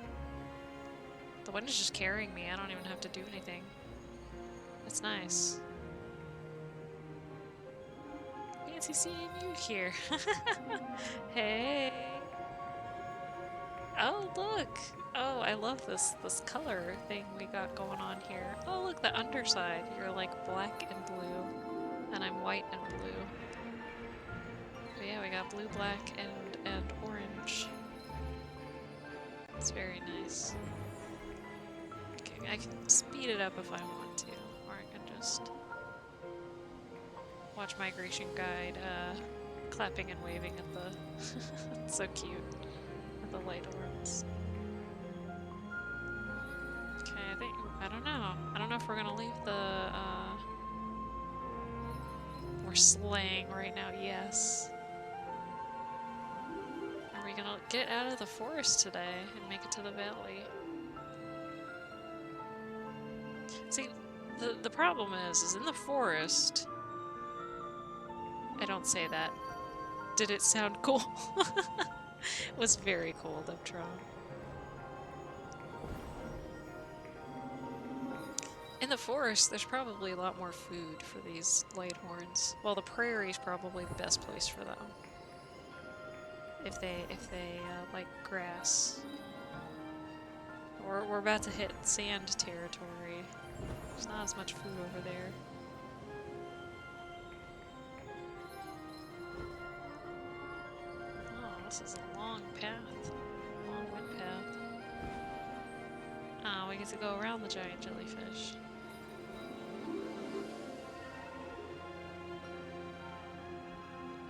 The wind is just carrying me. I don't even have to do anything. It's nice. Fancy seeing you here. Hey. Oh, look. Oh, I love this color thing we got going on here. Oh, look, the underside. You're like black and blue, and I'm white and blue. But yeah, we got blue, black, and orange. It's very nice. Okay, I can speed it up if I want to, or I can just watch Migration Guide clapping and waving at the... It's so cute. At the light orbs. Okay, I don't know. I don't know if we're gonna leave the, We're slaying right now, yes. Are we gonna Well, get out of the forest today and make it to the valley. See, the problem is in the forest... I don't say that. Did it sound cool? It was very cool, Dubtron. In the forest, there's probably a lot more food for these lighthorns. Well, the prairie's probably the best place for them. If they like grass. We're about to hit sand territory. There's not as much food over there. Oh, this is a long path. Long wind path. Oh, we get to go around the giant jellyfish.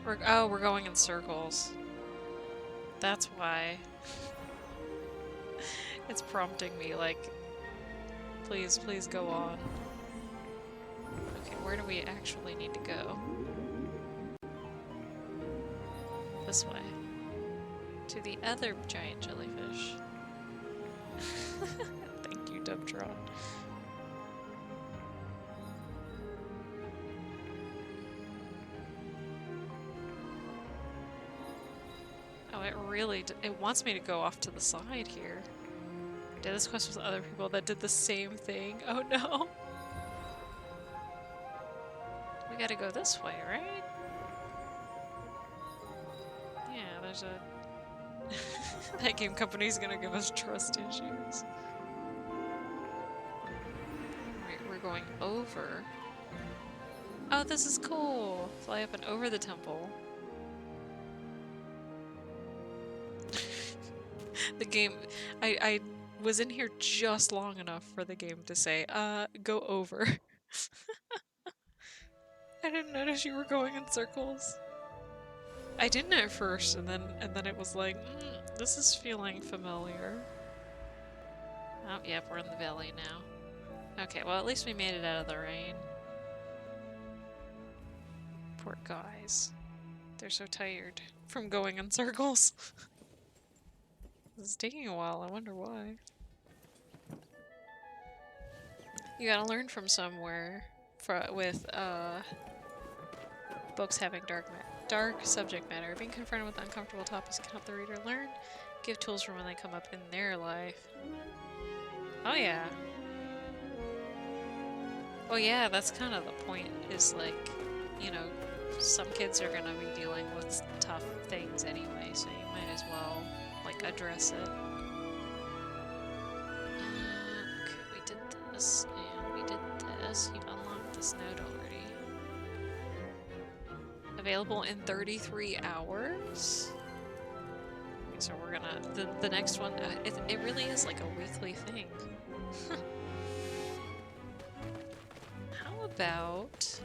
We're going in circles. That's why. It's prompting me, like, please go on. Okay, where do we actually need to go? This way. To the other giant jellyfish. Thank you, Dubtron. Oh, it wants me to go off to the side here. Did this quest with other people that did the same thing? Oh no! We gotta go this way, right? Yeah, there's a... That game company's gonna give us trust issues. Right, we're going over. Oh, this is cool! Fly up and over the temple. The game... I was in here just long enough for the game to say, go over. I didn't notice you were going in circles. I didn't at first, and then it was like, this is feeling familiar. Oh, yep, we're in the valley now. Okay, well at least we made it out of the rain. Poor guys. They're so tired from going in circles. This is taking a while, I wonder why. You gotta learn from somewhere with books having dark subject matter. Being confronted with uncomfortable topics can help the reader learn, give tools for when they come up in their life. Oh yeah. Well yeah, that's kind of the point, is like, you know, some kids are gonna be dealing with tough things anyway, so you might as well, like, address it. Okay, we did this, and we did this. You unlocked this node already. Available in 33 hours? Okay, so we're gonna... The next one, it really is like a weekly thing. How about...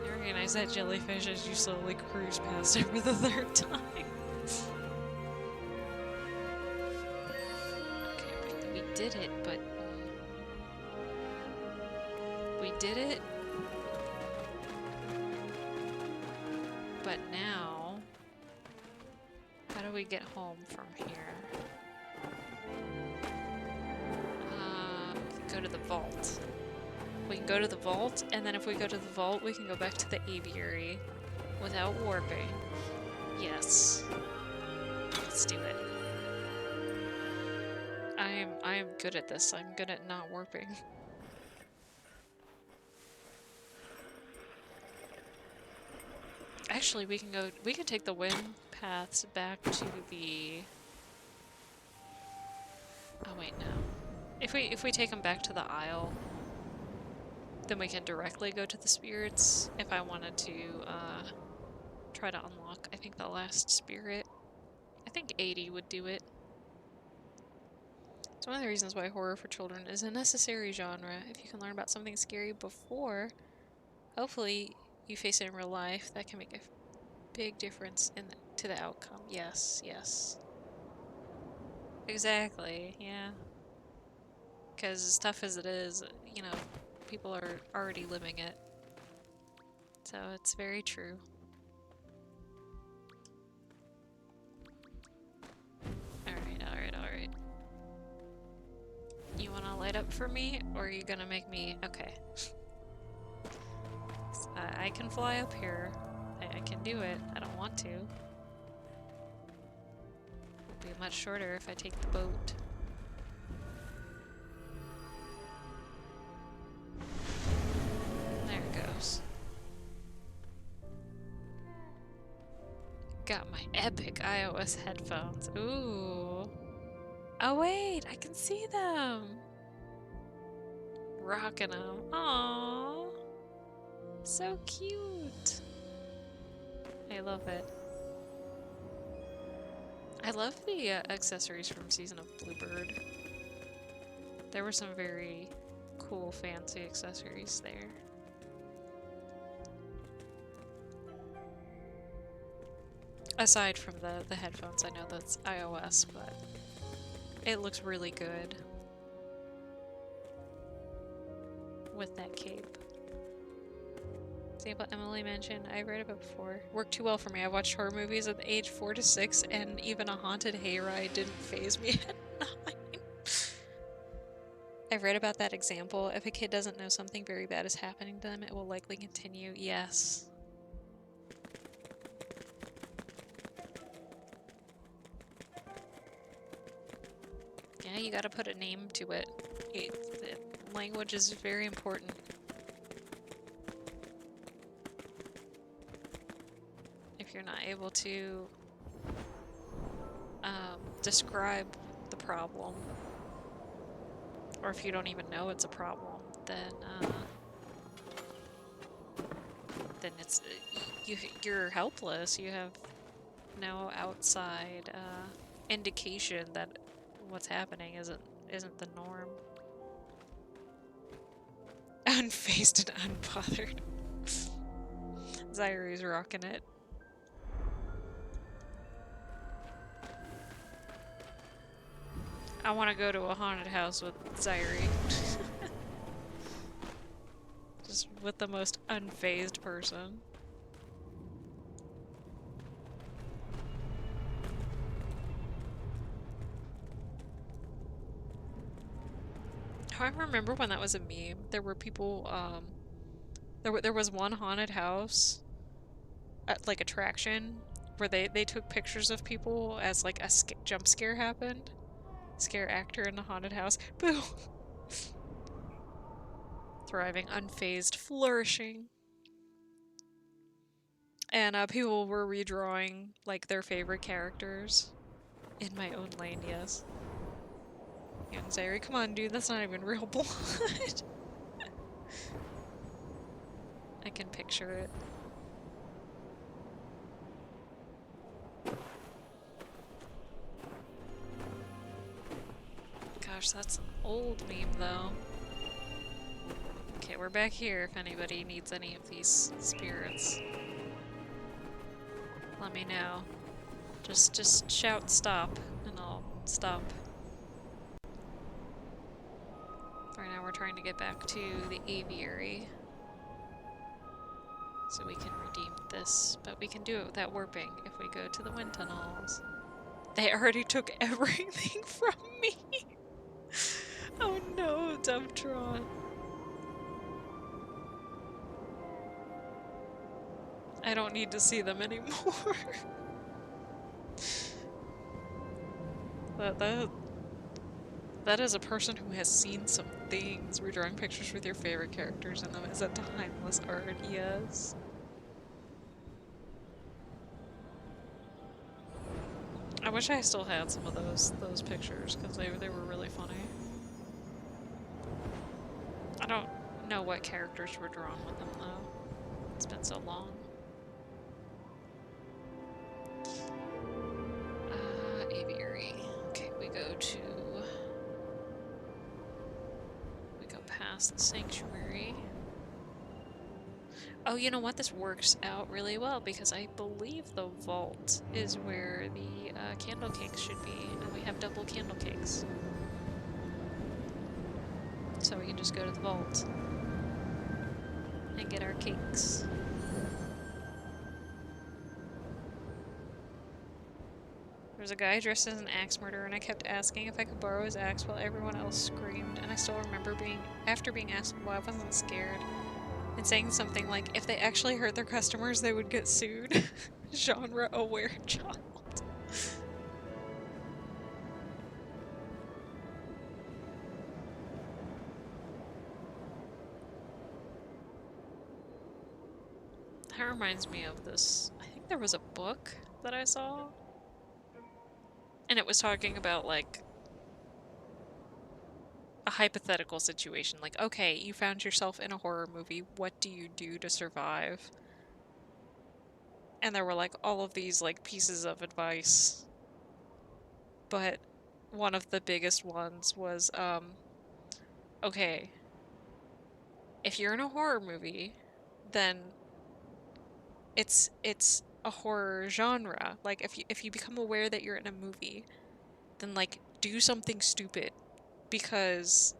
You recognize that jellyfish as you slowly cruise past it for the third time. Okay, we did it, but... We did it. But now... How do we get home from here? Go to the vault. We can go to the vault, and then if we go to the vault, we can go back to the aviary without warping. Yes. Let's do it. I am good at this. I'm good at not warping. Actually, we can take the wind paths back to the... Oh wait, no. If we take them back to the Isle, then we can directly go to the spirits. If I wanted to try to unlock, I think, the last spirit. I think 80 would do it. It's one of the reasons why horror for children is a necessary genre. If you can learn about something scary before, hopefully you face it in real life, that can make a big difference to the outcome. Yes, yes. Exactly, yeah. Because as tough as it is, you know, people are already living it. So it's very true. jump for me, or are you gonna make me... Okay. I can fly up here. I can do it. I don't want to. It'll be much shorter if I take the boat. There it goes. Got my epic iOS headphones. Ooh. Oh wait, I can see them. Rocking them. Aww. So cute. I love it. I love the accessories from Season of Bluebird. There were some very cool, fancy accessories there. Aside from the headphones, I know that's iOS, but it looks really good with that cape. See what Emily mentioned? I read about before. Worked too well for me. I watched horror movies at the age 4 to 6, and even a haunted hayride didn't faze me at 9. I've read about that example. If a kid doesn't know something very bad is happening to them, it will likely continue. Yes. Yeah, you gotta put a name to it. Language is very important. If you're not able to describe the problem, or if you don't even know it's a problem, then it's you're helpless. You have no outside indication that what's happening isn't the norm. Unfazed and unbothered. Zyrie's rocking it. I want to go to a haunted house with Zyrie. Just with the most unfazed person. I remember when that was a meme. There were people, there was one haunted house, like attraction, where they took pictures of people as like a jump scare happened. Scare actor in the haunted house. Boo! Thriving, unfazed, flourishing. And people were redrawing like their favorite characters. In my own lane, yes. Young Zyrie, come on, dude, that's not even real blood. I can picture it. Gosh, that's an old meme, though. Okay, we're back here if anybody needs any of these spirits. Let me know. Just shout stop, and I'll stop. Right now we're trying to get back to the aviary. So we can redeem this, but we can do it without warping if we go to the wind tunnels. They already took everything from me! Oh no, Dumbtron. I don't need to see them anymore. That is a person who has seen some things. Redrawing pictures with your favorite characters in them is a timeless art, yes. I wish I still had some of those pictures, because they were really funny. I don't know what characters were drawn with them, though. It's been so long. Aviary. Okay, we go past the sanctuary. Oh, you know what? This works out really well because I believe the vault is where the candle cakes should be, and we have double candle cakes. So we can just go to the vault and get our cakes. There was a guy dressed as an axe murderer, and I kept asking if I could borrow his axe while everyone else screamed, and I still remember after being asked why I wasn't scared, and saying something like, if they actually hurt their customers, they would get sued. Genre-aware child. That reminds me of this. I think there was a book that I saw, and it was talking about, like, a hypothetical situation. Like, okay, you found yourself in a horror movie. What do you do to survive? And there were, like, all of these, like, pieces of advice. But one of the biggest ones was, okay, if you're in a horror movie, then it's a horror genre. Like, if you become aware that you're in a movie, then, like, do something stupid. Because,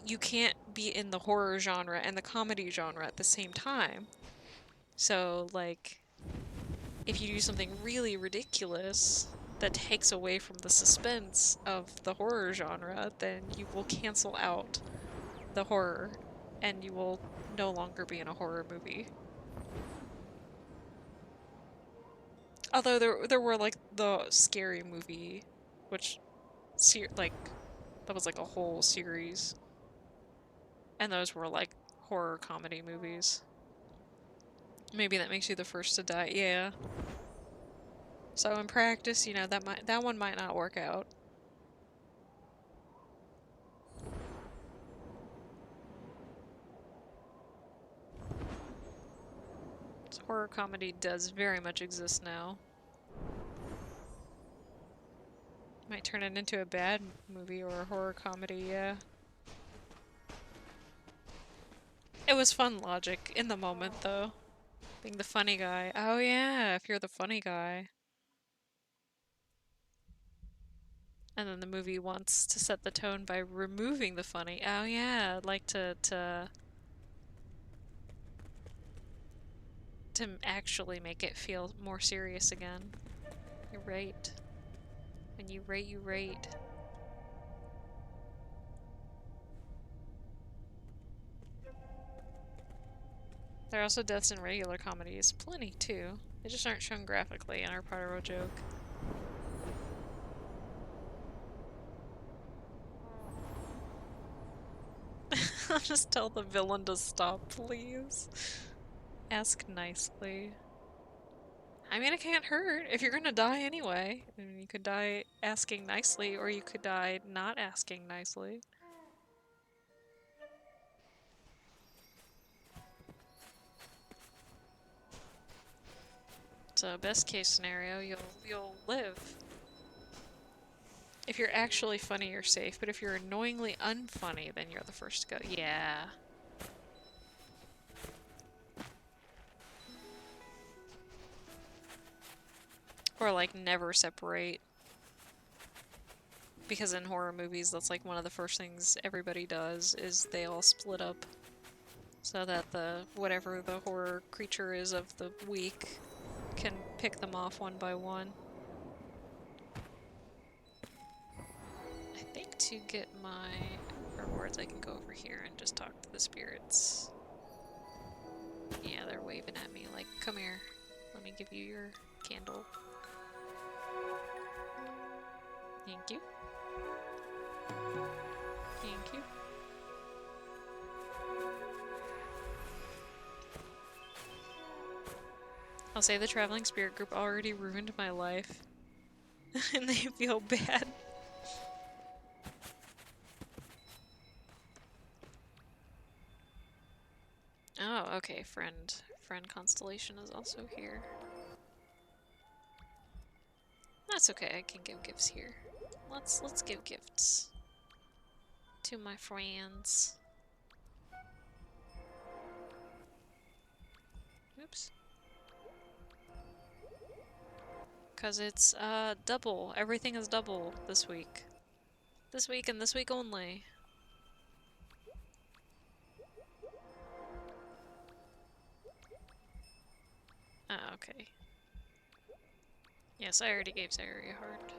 you can't be in the horror genre and the comedy genre at the same time. So, like, if you do something really ridiculous that takes away from the suspense of the horror genre, then you will cancel out the horror and you will no longer be in a horror movie. Although there were, like, the Scary Movie, which like, that was like a whole series, and those were like horror comedy movies. Maybe that makes you the first to die. Yeah. So in practice, you know, that one might not work out. So horror comedy does very much exist now. Might turn it into a bad movie or a horror comedy, yeah. It was fun logic in the moment, though. Being the funny guy. Oh yeah, if you're the funny guy. And then the movie wants to set the tone by removing the funny. Oh yeah, I'd like to actually make it feel more serious again. You're right. When you rate, you rate. There are also deaths in regular comedies. Plenty, too. They just aren't shown graphically and are part of a joke. I'll just tell the villain to stop, please. Ask nicely. I mean, it can't hurt if you're gonna die anyway. I mean, you could die asking nicely, or you could die not asking nicely. So, best case scenario, you'll live. If you're actually funny, you're safe, but if you're annoyingly unfunny, then you're the first to go. Yeah. Or, like, never separate. Because in horror movies, that's like one of the first things everybody does, is they all split up. So that whatever the horror creature is of the week can pick them off one by one. I think to get my rewards, I can go over here and just talk to the spirits. Yeah, they're waving at me like, come here, let me give you your candle. Thank you. Thank you. I'll say the traveling spirit group already ruined my life. And they feel bad. Oh, okay, friend Constellation is also here. That's okay, I can give gifts here. Let's give gifts to my friends. Oops. Cause it's double. Everything is double this week. This week and this week only. Oh, okay. Yes, I already gave Zary a heart.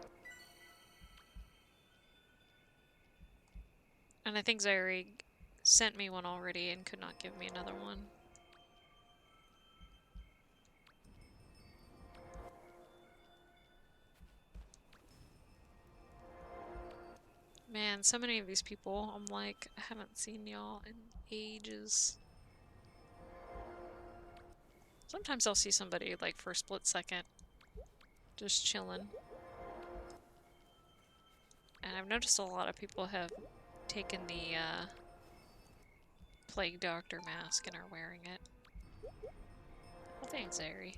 And I think Zary sent me one already and could not give me another one. Man, so many of these people, I'm like, I haven't seen y'all in ages. Sometimes I'll see somebody, like, for a split second, just chilling. And I've noticed a lot of people have taken the, Plague Doctor mask and are wearing it. Well, thanks, Zary.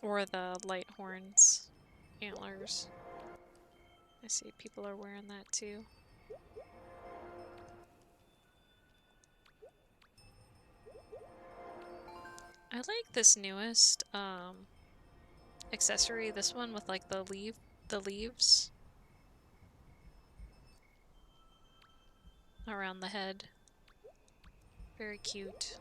Or the Lighthorns antlers. I see people are wearing that too. I like this newest accessory, this one with like the leaves around the head. Very cute.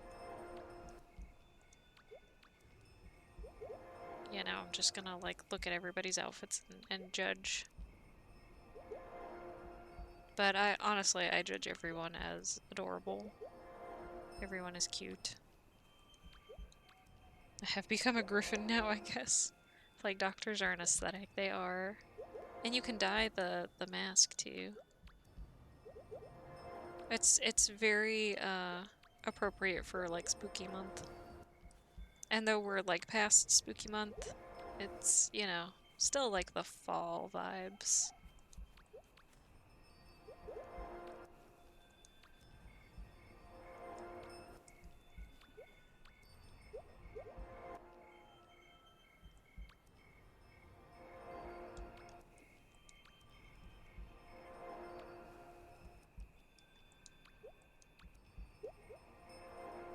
Yeah, now I'm just gonna like look at everybody's outfits and judge. But honestly, I judge everyone as adorable. Everyone is cute. I have become a griffin now, I guess. Plague doctors are an aesthetic. They are. And you can dye the mask too. It's very appropriate for like spooky month. And though we're like past spooky month, it's, you know, still like the fall vibes.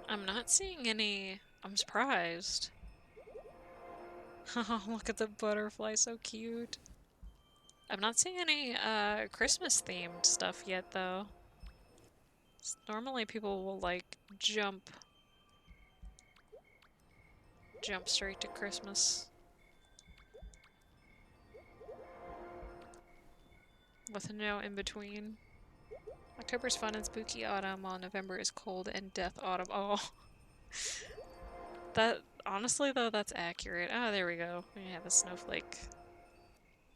I'm not seeing any. I'm surprised. Oh, look at the butterfly, so cute. I'm not seeing any Christmas themed stuff yet though. Normally people will like jump straight to Christmas. With no in between. October's fun and spooky autumn, while November is cold and death autumn. Oh. That, honestly though, that's accurate. Ah, there we go. We have a snowflake.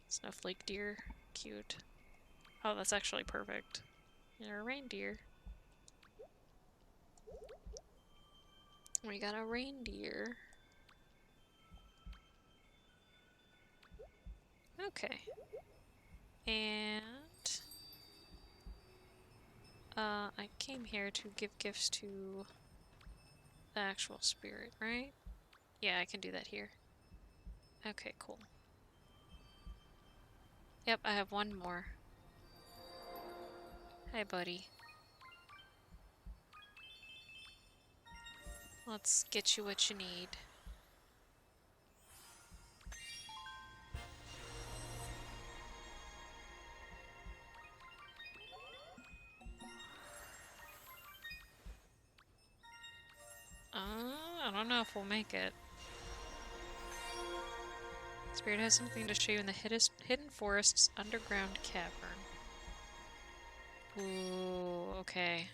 Snowflake deer. Cute. Oh, that's actually perfect. You're a reindeer. We got a reindeer. Okay. And I came here to give gifts to the actual spirit, right? Yeah, I can do that here. Okay, cool. Yep, I have one more. Hi, buddy. Let's get you what you need. I don't know if we'll make it. Spirit has something to show you in the hidden forest's underground cavern. Ooh, okay.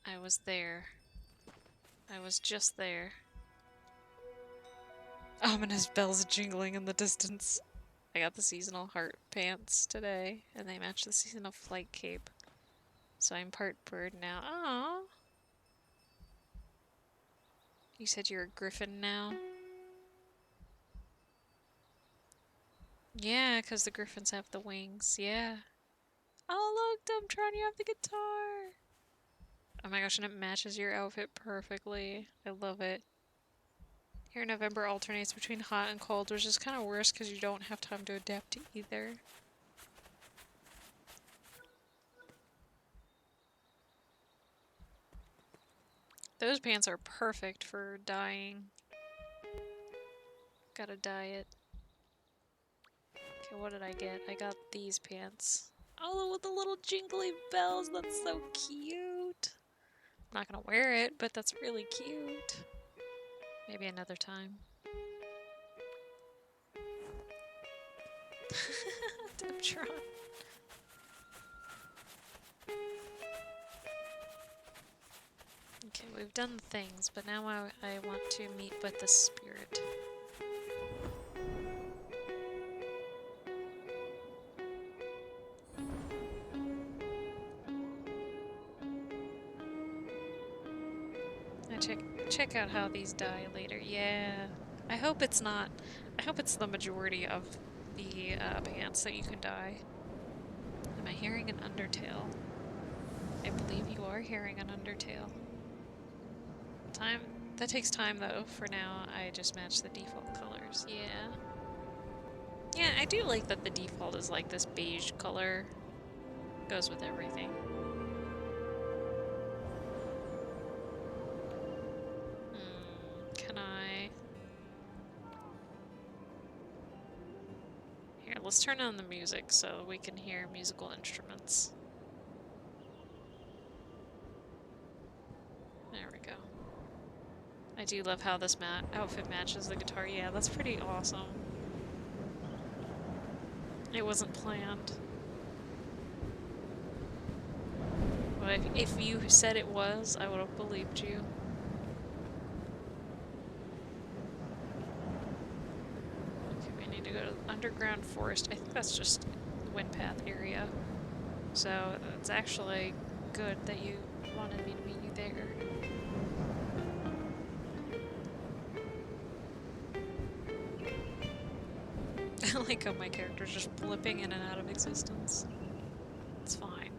I was there. I was just there. Ominous bells jingling in the distance. I got the seasonal heart pants today, and they match the seasonal flight cape. So I'm part bird now. Aww. You said you're a griffin now? Yeah, because the griffins have the wings. Yeah. Oh, look, Dumbtron, you have the guitar. Oh my gosh, and it matches your outfit perfectly. I love it. Here, November alternates between hot and cold, which is kind of worse because you don't have time to adapt to either. Those pants are perfect for dyeing. Gotta dye it. Okay, what did I get? I got these pants. Oh, with the little jingly bells, that's so cute. Not gonna wear it, but that's really cute. Maybe another time. Diptron. Okay, we've done the things, but now I want to meet with the spirit. Check out how these die later. Yeah. I hope it's not. I hope it's the majority of the pants that you can dye. Am I hearing an undertale? I believe you are hearing an undertale. Time. That takes time though. For now, I just match the default colors. Yeah. Yeah, I do like that the default is like this beige color. Goes with everything. Can I... Here, let's turn on the music so we can hear musical instruments. There we go. I do love how this outfit matches the guitar. Yeah, that's pretty awesome. It wasn't planned. But if you said it was, I would have believed you. Okay, we need to go to the underground forest. I think that's just the Windpath area. So it's actually good that you wanted me to meet you there. I like how my character's just blipping in and out of existence. It's fine.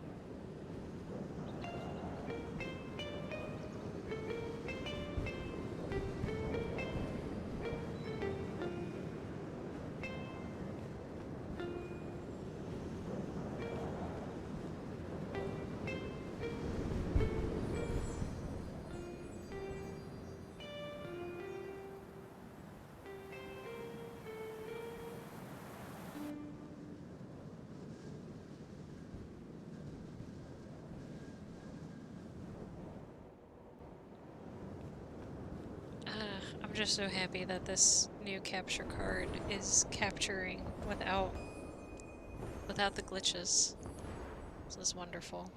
I'm just so happy that this new capture card is capturing without the glitches. This is wonderful.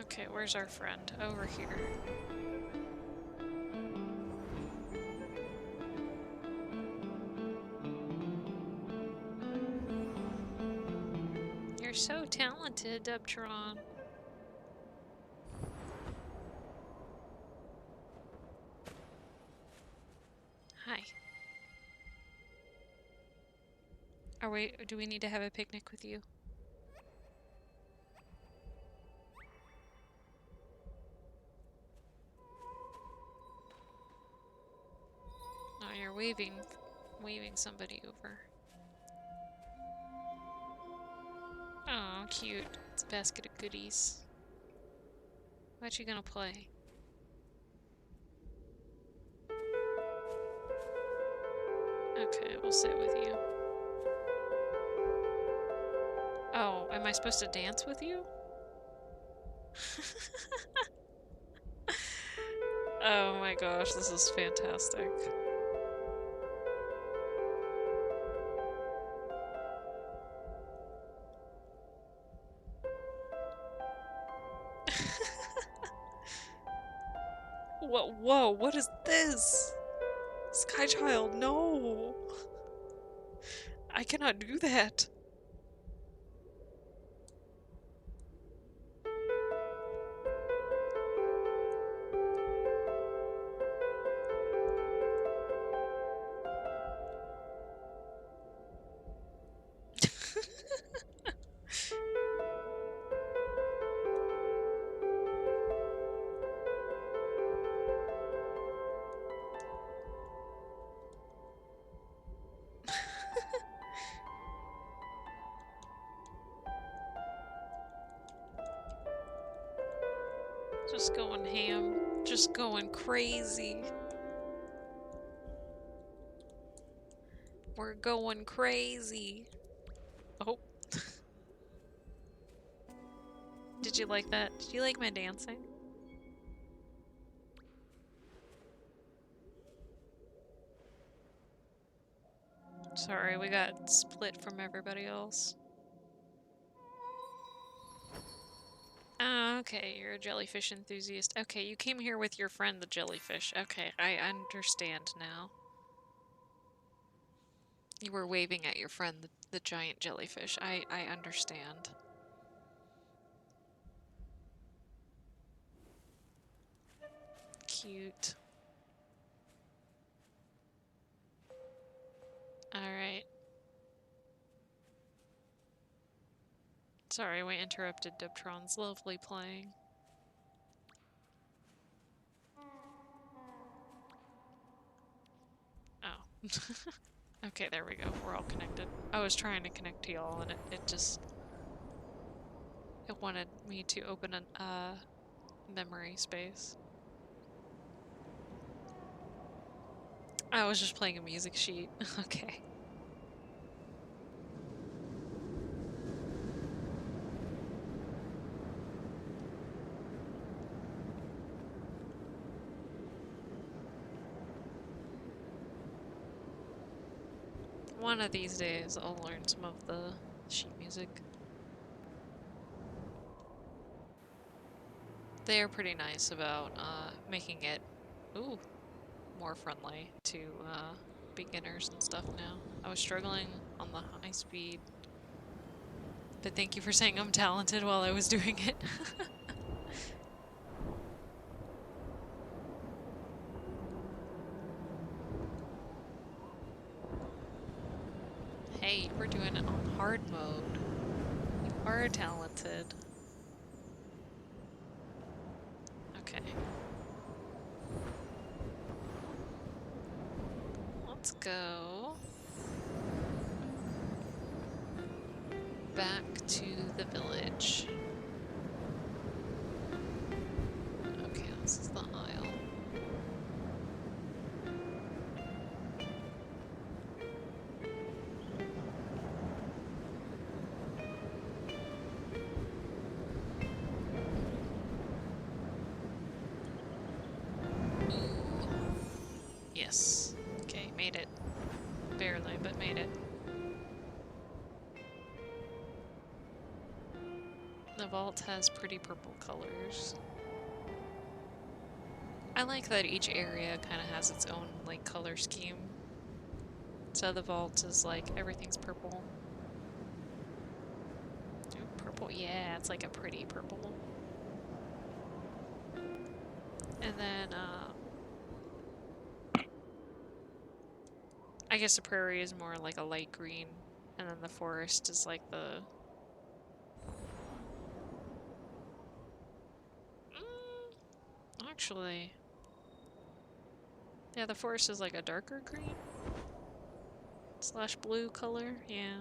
Okay, where's our friend? Over here. You're so talented, Dubtron. Hi. Do we need to have a picnic with you? Oh, you're waving somebody over. Oh, cute. It's a basket of goodies. What you gonna play? Okay, we'll sit with you. Oh, am I supposed to dance with you? Oh my gosh, this is fantastic. Whoa, what is this? Skychild, no! I cannot do that. Just going ham. Just going crazy. We're going crazy. Oh. Did you like that? Did you like my dancing? Sorry, we got split from everybody else. Oh, okay, you're a jellyfish enthusiast. Okay, you came here with your friend the jellyfish. Okay, I understand now. You were waving at your friend the giant jellyfish. I understand. Cute. Alright. Sorry, we interrupted Dubtron's lovely playing. Oh. Okay, there we go. We're all connected. I was trying to connect to y'all and it just... It wanted me to open a memory space. I was just playing a music sheet. Okay. One of these days I'll learn some of the sheet music. They are pretty nice about making it, ooh, more friendly to beginners and stuff now. I was struggling on the high speed, but thank you for saying I'm talented while I was doing it. Hey, we're doing it on hard mode. You are talented. Okay. Let's go back to the village. Okay, this is the aisle. Ooh. Yes. Okay, made it. Barely, but made it. The vault has pretty purple colors. I like that each area kind of has its own, like, color scheme. So the vault is like, everything's purple. Ooh, purple, yeah, it's like a pretty purple. And then, I guess the prairie is more like a light green, and then the forest is like the... actually... Yeah, the forest is like a darker green? Slash blue color, yeah.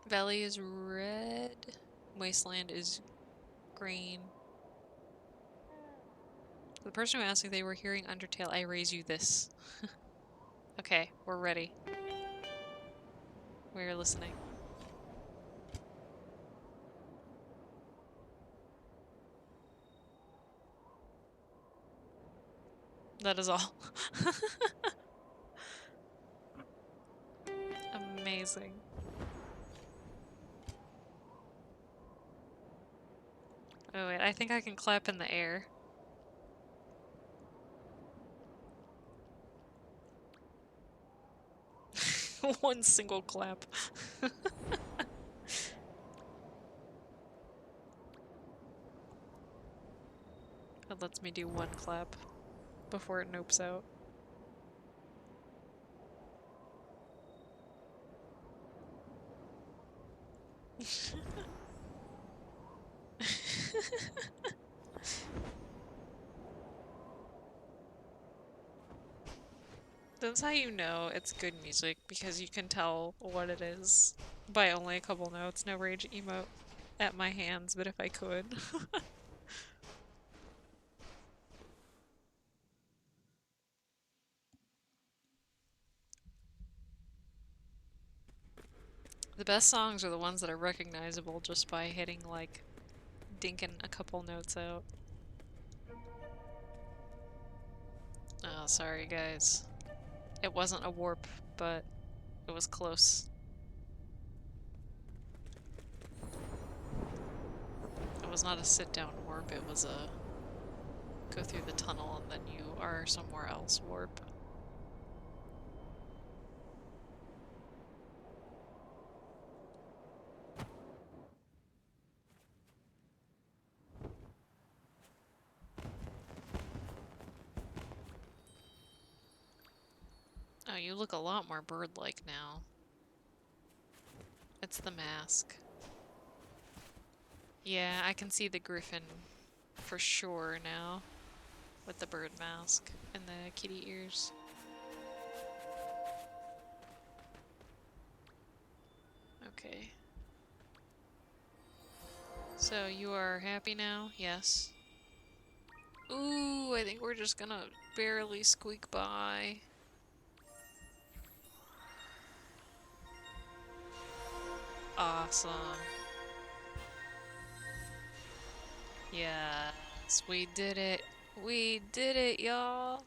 Valley is red. Wasteland is green. The person who asked if they were hearing Undertale, I raise you this. Okay, we're ready. We're listening. That is all. Amazing. Oh wait, I think I can clap in the air. One single clap. It lets me do one clap before it nopes out. That's how you know it's good music, because you can tell what it is by only a couple notes. No rage emote at my hands, but if I could. The best songs are the ones that are recognizable just by hitting, like, dinking a couple notes out. Oh, sorry guys. It wasn't a warp, but it was close. It was not a sit-down warp, it was a go through the tunnel and then you are somewhere else warp. Oh, you look a lot more bird-like now. It's the mask. Yeah, I can see the griffin for sure now with the bird mask and the kitty ears. Okay. So you are happy now? Yes. Ooh, I think we're just gonna barely squeak by. Awesome. Yes, we did it. We did it, y'all.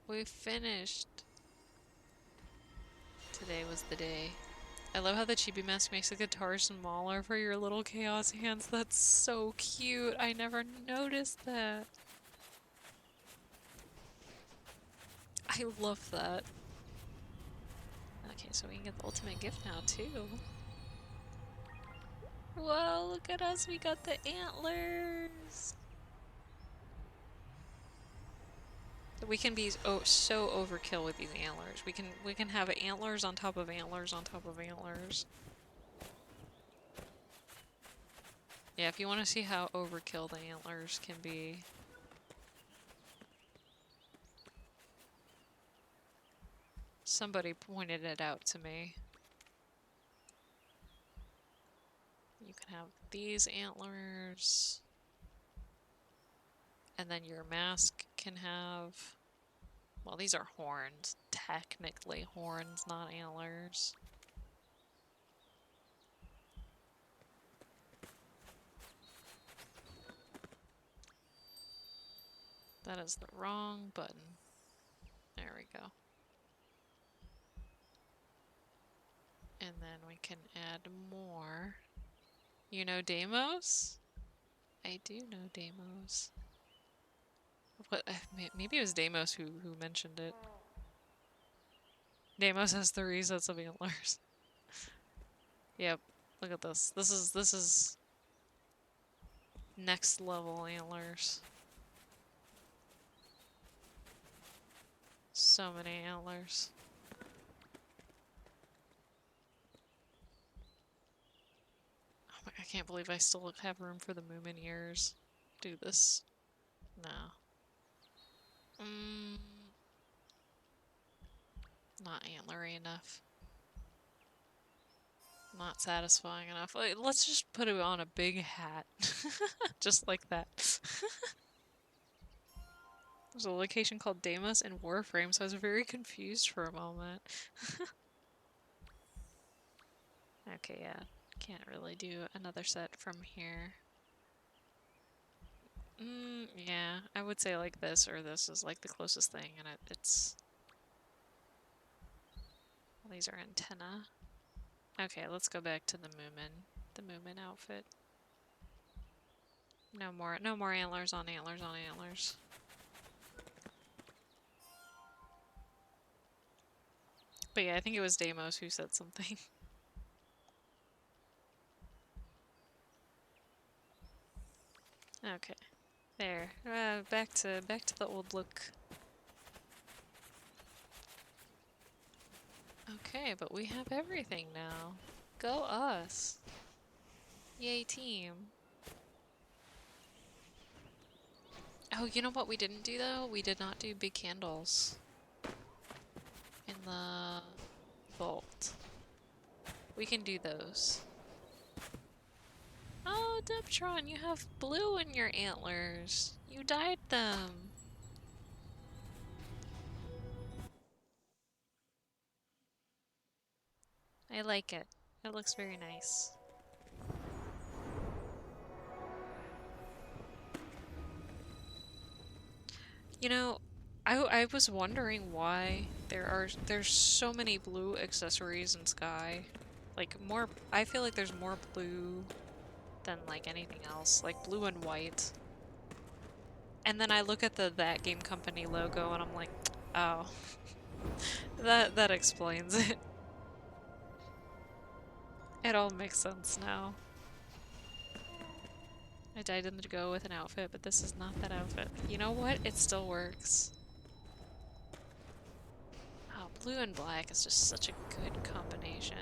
We finished. Today was the day. I love how the chibi mask makes the guitar smaller for your little chaos hands. That's so cute. I never noticed that. I love that. Okay, so we can get the ultimate gift now, too. Whoa, look at us. We got the antlers. We can be so overkill with these antlers. We can have antlers on top of antlers on top of antlers. Yeah, if you want to see how overkill the antlers can be. Somebody pointed it out to me. You can have these antlers. And then your mask can have... Well, these are horns. Technically horns, not antlers. That is the wrong button. There we go. And then we can add more. You know Deimos? I do know Deimos. What? Maybe it was Deimos who mentioned it. Deimos has 3 sets of antlers. Yep. Look at this. This is next level antlers. So many antlers. Oh my, I can't believe I still have room for the Moomin ears. Do this. No. Not antlery enough. Not satisfying enough. Let's just put it on a big hat. Just like that. There's a location called Deimos in Warframe, so I was very confused for a moment. Okay, yeah. Can't really do another set from here. Yeah. I would say like this or this is like the closest thing, and it's... Well, these are antenna. Okay, let's go back to the Moomin. The Moomin outfit. No more antlers on antlers on antlers. But yeah, I think it was Deimos who said something. Okay. There. Back to the old look. Okay, but we have everything now. Go us. Yay, team. Oh, you know what we didn't do though? We did not do big candles in the vault. We can do those. Oh, Deptron, you have blue in your antlers. You dyed them. I like it. It looks very nice. You know, I was wondering why there's so many blue accessories in Sky. Like more, I feel like there's more blue than like anything else, like blue and white. And then I look at the That Game Company logo and I'm like, oh, that explains it. It all makes sense now. I dyed them to go with an outfit, but this is not that outfit. You know what? It still works. Oh, blue and black is just such a good combination.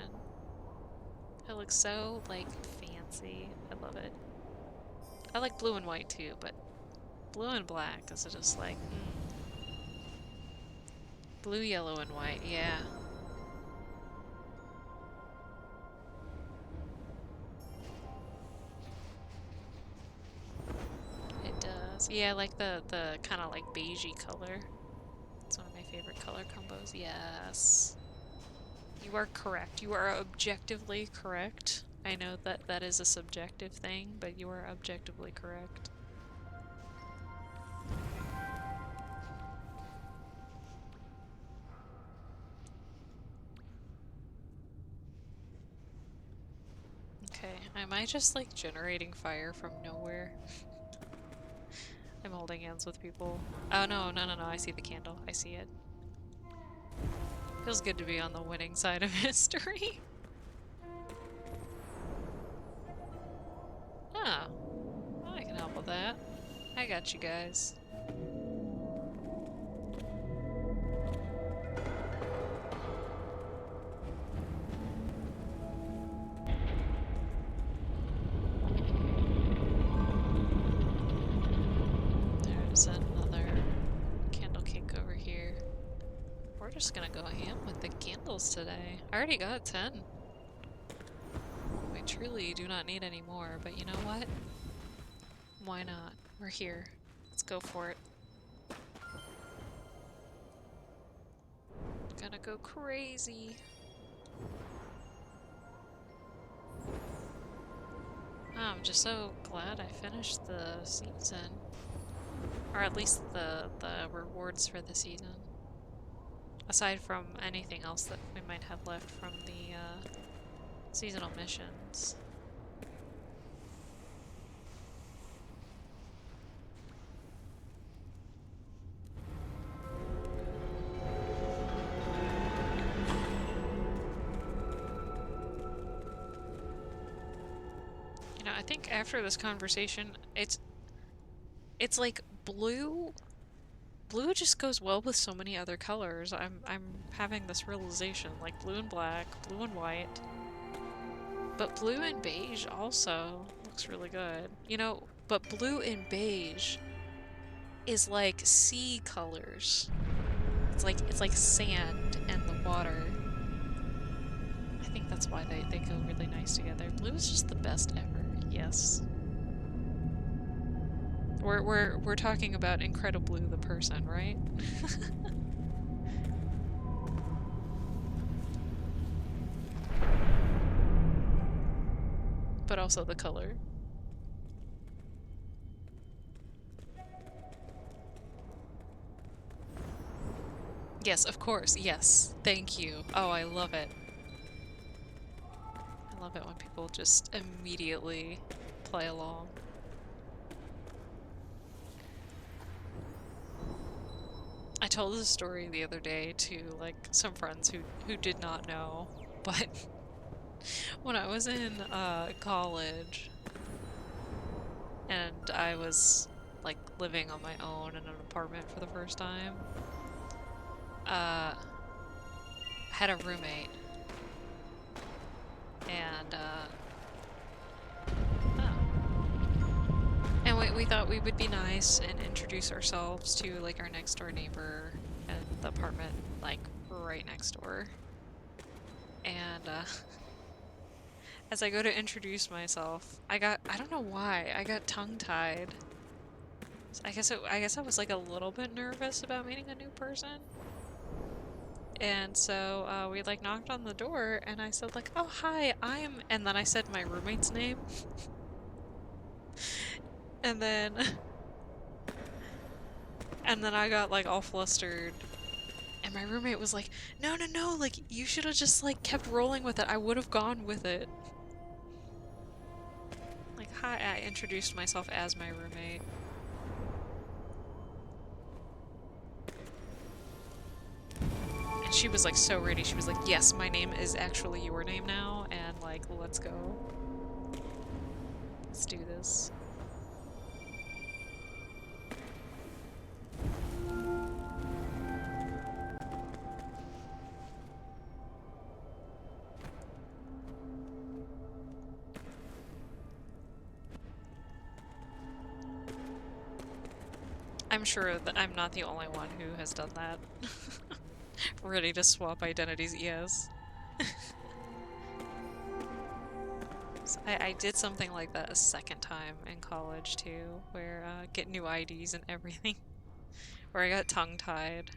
It looks so, like, fancy. I love it. I like blue and white too, but blue and black is just like, Blue, yellow, and white, yeah. It does. Yeah, I like the kind of like beigey color. It's one of my favorite color combos. Yes. You are correct. You are objectively correct. I know that that is a subjective thing, but you are objectively correct. Okay, am I just like generating fire from nowhere? I'm holding hands with people. Oh no, no, no, no, I see the candle. I see it. Feels good to be on the winning side of history. Oh, well, I can help with that. I got you guys. There's another candle cake over here. We're just gonna go ham with the candles today. I already got 10. We truly do not need any more, but you know what? Why not? We're here. Let's go for it. Gonna go crazy. Oh, I'm just so glad I finished the season. Or at least the rewards for the season. Aside from anything else that we might have left from the seasonal missions. You know, I think after this conversation, it's like blue just goes well with so many other colors. I'm having this realization, like blue and black, blue and white. But blue and beige also looks really good. You know, but blue and beige is like sea colors. It's like sand and the water. I think that's why they go really nice together. Blue is just the best ever. Yes. We're talking about Incrediblue the person, right? But also the color. Yes, of course. Yes. Thank you. Oh, I love it. I love it when people just immediately play along. I told this story the other day to like some friends who did not know, but when I was in college and I was like living on my own in an apartment for the first time, I had a roommate and and we thought we would be nice and introduce ourselves to like our next door neighbor and the apartment like right next door. And as I go to introduce myself, I don't know why, I got tongue-tied. I guess I was like a little bit nervous about meeting a new person. And so we like knocked on the door, and I said like, "Oh hi, I'm," and then I said my roommate's name, and then and then I got like all flustered, and my roommate was like, "No, no, no! Like you should have just like kept rolling with it. I would have gone with it." Like, hi, I introduced myself as my roommate. And she was like so ready. She was like, "Yes, my name is actually your name now, and like, let's go. Let's do this." I'm sure that I'm not the only one who has done that. Ready to swap identities, yes. So I did something like that a second time in college too, where get new IDs and everything, where I got tongue-tied.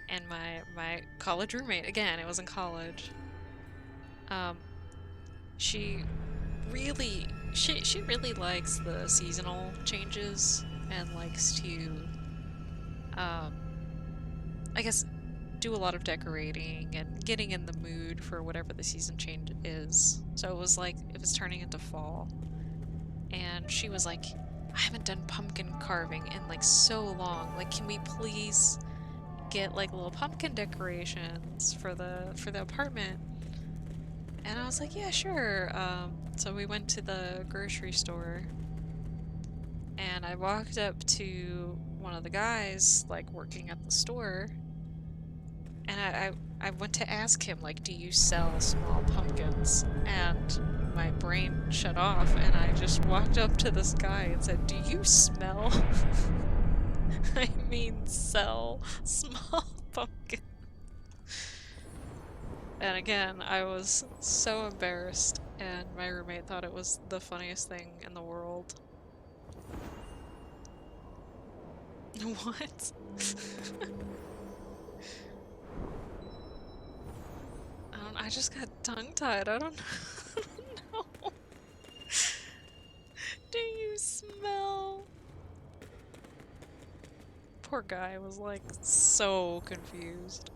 And my college roommate, again, it was in college, um, she she really likes the seasonal changes and likes to, um, I guess, do a lot of decorating and getting in the mood for whatever the season change is. So it was like, it was turning into fall. And she was like, "I haven't done pumpkin carving in like so long. Like, can we please get like little pumpkin decorations for the apartment?" And I was like, "Yeah, sure." So we went to the grocery store, and I walked up to one of the guys like working at the store, and I went to ask him like, "Do you sell small pumpkins?" And my brain shut off, and I just walked up to this guy and said, "Do you smell?" I mean, sell small pumpkin. And again, I was so embarrassed, and my roommate thought it was the funniest thing in the world. What? I just got tongue-tied. I don't know. Do you smell? Poor guy was like so confused.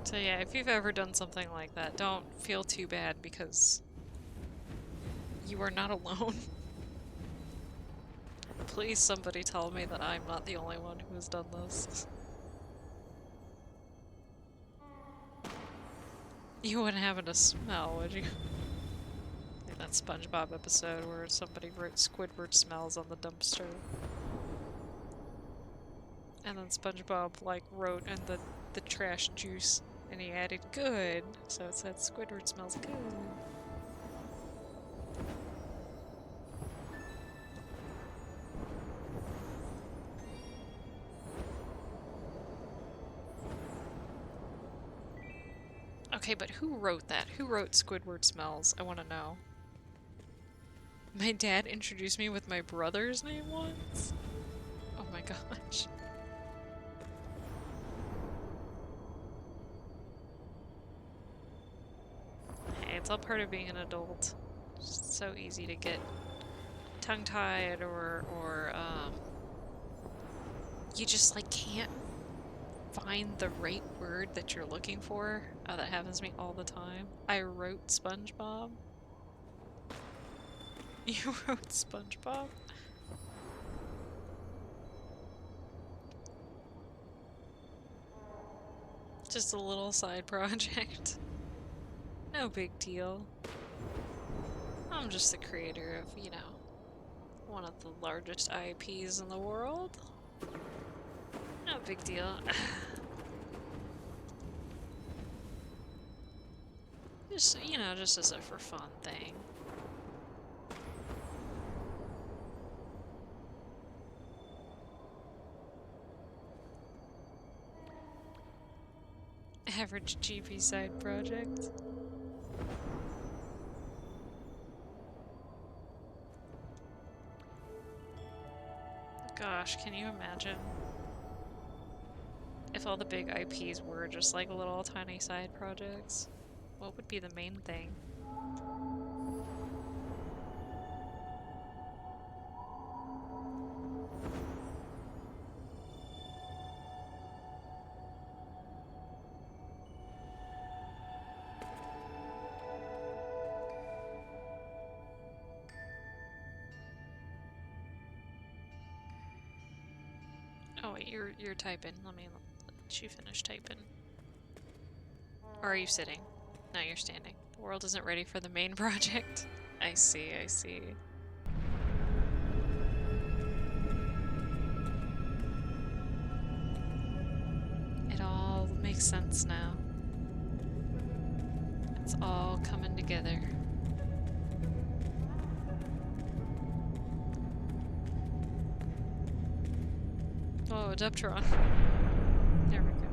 So yeah, if you've ever done something like that, don't feel too bad because you are not alone. Please somebody tell me that I'm not the only one who has done this. You wouldn't happen to smell, would you? Like that SpongeBob episode where somebody wrote Squidward smells on the dumpster. And then SpongeBob like wrote in the trash juice and he added good. So it said Squidward smells good. Okay, but who wrote that? Who wrote Squidward smells? I want to know. My dad introduced me with my brother's name once? Oh my gosh. Hey, it's all part of being an adult. It's so easy to get tongue-tied or you just like can't find the right word that you're looking for. Oh, that happens to me all the time. I wrote SpongeBob. You wrote SpongeBob? Just a little side project. No big deal. I'm just the creator of, you know, one of the largest IPs in the world. No big deal. Just, you know, just as a for fun thing. Average GP side project. Gosh, can you imagine if all the big IPs were just like little tiny side projects? What would be the main thing? Oh wait, you're typing. Let you finish typing. Or are you sitting? No, you're standing. The world isn't ready for the main project. I see, I see. It all makes sense now. It's all coming together. Oh, Duptron. There we go.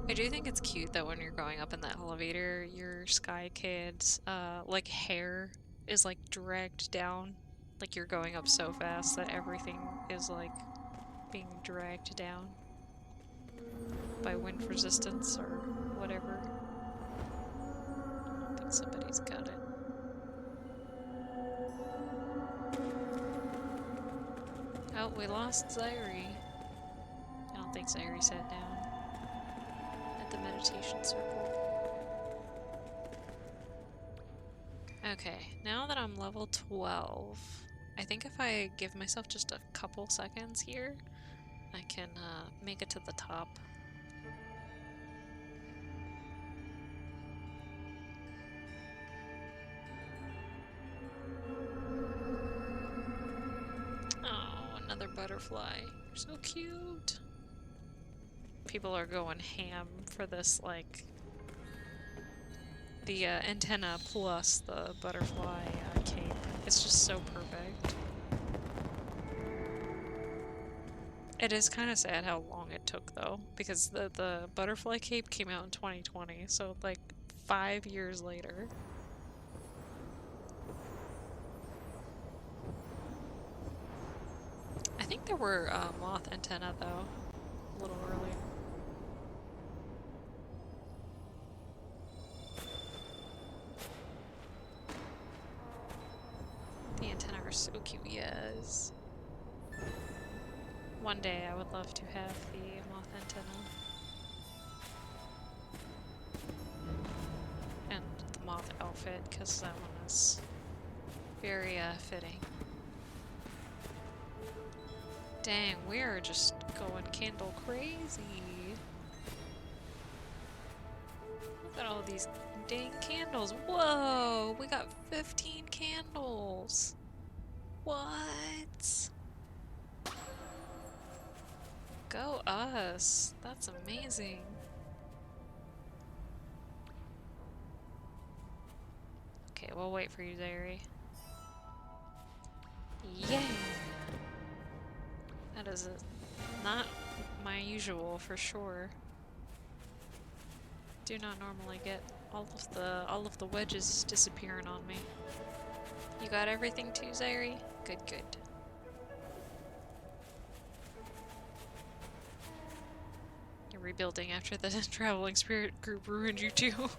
I do think it's cute that when you're going up in the elevator, your Sky Kid's, like, hair is, like, dragged down. Like, you're going up so fast that everything is, like, being dragged down by wind resistance or whatever. I think somebody's got it. Oh, we lost Zairi. I don't think Zairi sat down at the meditation circle. Okay, now that I'm level 12, I think if I give myself just a couple seconds here, I can make it to the top. Oh, another butterfly. You're so cute. People are going ham for this, like, the antenna plus the butterfly cape. It's just so perfect. It is kind of sad how long it took, though, because the butterfly cape came out in 2020, so, like, 5 years later. I think there were moth antenna, though, a little early. The antenna are so cute, yes. One day I would love to have the moth antenna. And the moth outfit, because that one is very fitting. Dang, we're just going candle crazy. Look at all these dang candles. Whoa, we got 15 candles. What? Go us. That's amazing. Okay, we'll wait for you, Zairi. Yeah! That is not my usual, for sure. Do not normally get all of the wedges disappearing on me. You got everything too, Zairi? Good, good. You're rebuilding after the traveling spirit group ruined you too.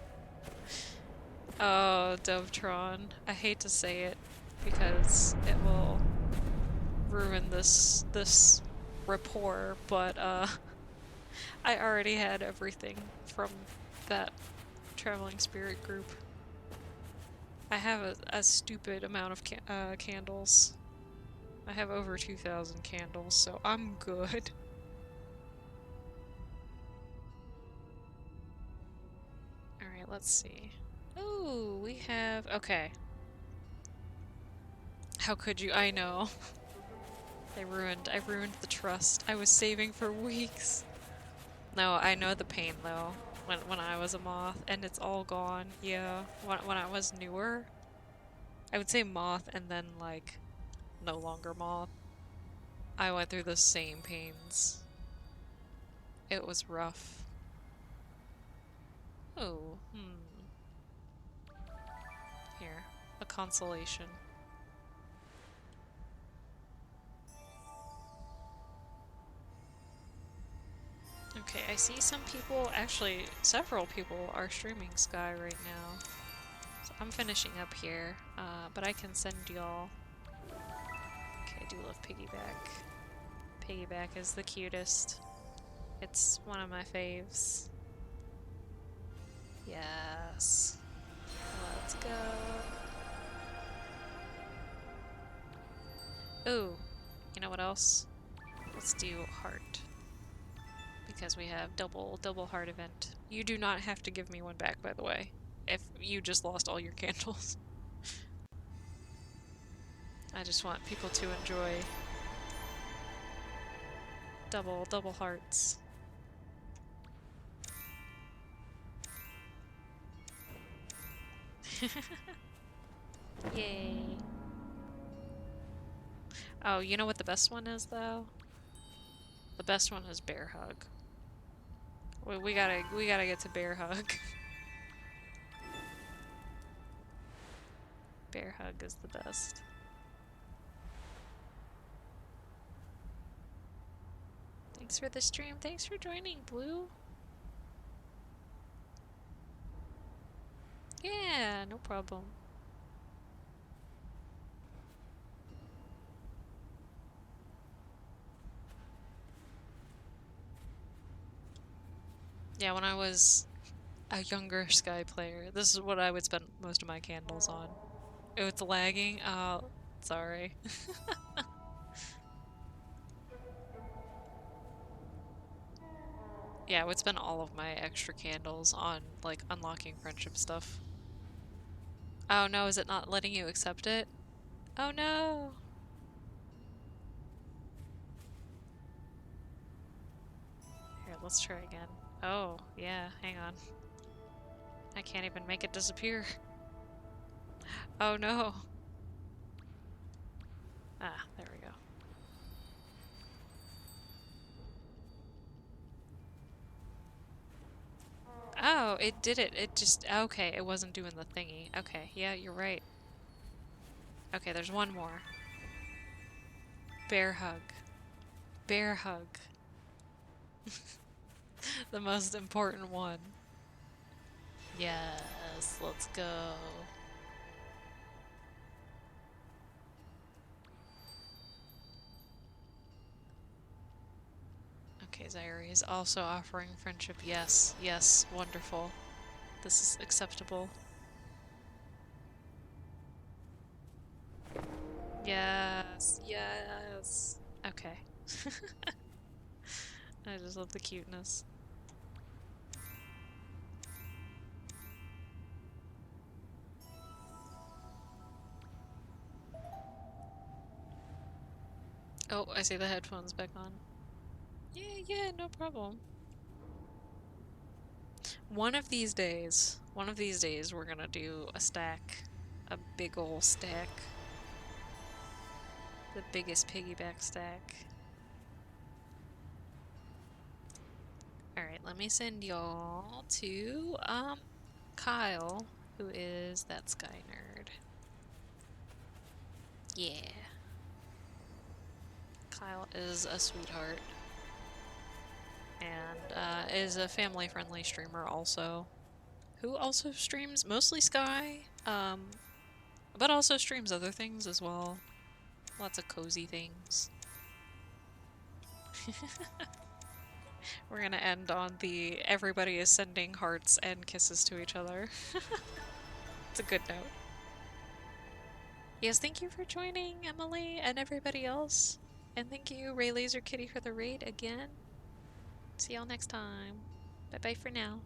Oh, Dovetron. I hate to say it because it will ruin this rapport, but I already had everything from that traveling spirit group. I have a stupid amount of candles. I have over 2,000 candles, so I'm good. Alright, let's see. Ooh, we have... okay. How could you? I know. I ruined the trust I was saving for weeks. No, I know the pain though. when I was a moth, and it's all gone. Yeah, when I was newer, I would say moth and then like no longer moth. I went through the same pains. It was rough. Oh, Here, a consolation. Okay, I see some people, actually several people are streaming Sky right now. So I'm finishing up here, but I can send y'all. Okay, I do love Piggyback. Piggyback is the cutest. It's one of my faves. Yes. Let's go. Ooh, you know what else? Let's do heart. Because we have double heart event. You do not have to give me one back, by the way, if you just lost all your candles. I just want people to enjoy double hearts. Yay. Oh, you know what the best one is, though? The best one is Bear Hug. We gotta get to Bear Hug. Bear Hug is the best. Thanks for the stream. Thanks for joining, Blue. Yeah, no problem. Yeah, when I was a younger Sky player, this is what I would spend most of my candles on. Oh, it's lagging? Oh, sorry. Yeah, I would spend all of my extra candles on, like, unlocking friendship stuff. Oh no, is it not letting you accept it? Oh no! Here, let's try again. Oh, yeah, hang on. I can't even make it disappear. Oh no! Ah, there we go. Oh, it did it. It just... Okay, it wasn't doing the thingy. Okay, yeah, you're right. Okay, there's one more. Bear Hug. Bear Hug. The most important one. Yes, let's go. Okay, Zaire is also offering friendship. Yes, yes, wonderful. This is acceptable. Yes, yes. Okay. I just love the cuteness. Oh, I see the headphones back on. Yeah, no problem. One of these days, we're gonna do a stack. A big ol' stack. The biggest piggyback stack. Alright, let me send y'all to, Kyle, who is that Sky Nerd. Yeah. Kyle is a sweetheart. And, is a family-friendly streamer also. Who also streams mostly Sky, but also streams other things as well. Lots of cozy things. We're gonna end on the everybody is sending hearts and kisses to each other. It's a good note. Yes, thank you for joining, Emily, and everybody else. And thank you, Ray Laser Kitty, for the raid again. See y'all next time. Bye-bye for now.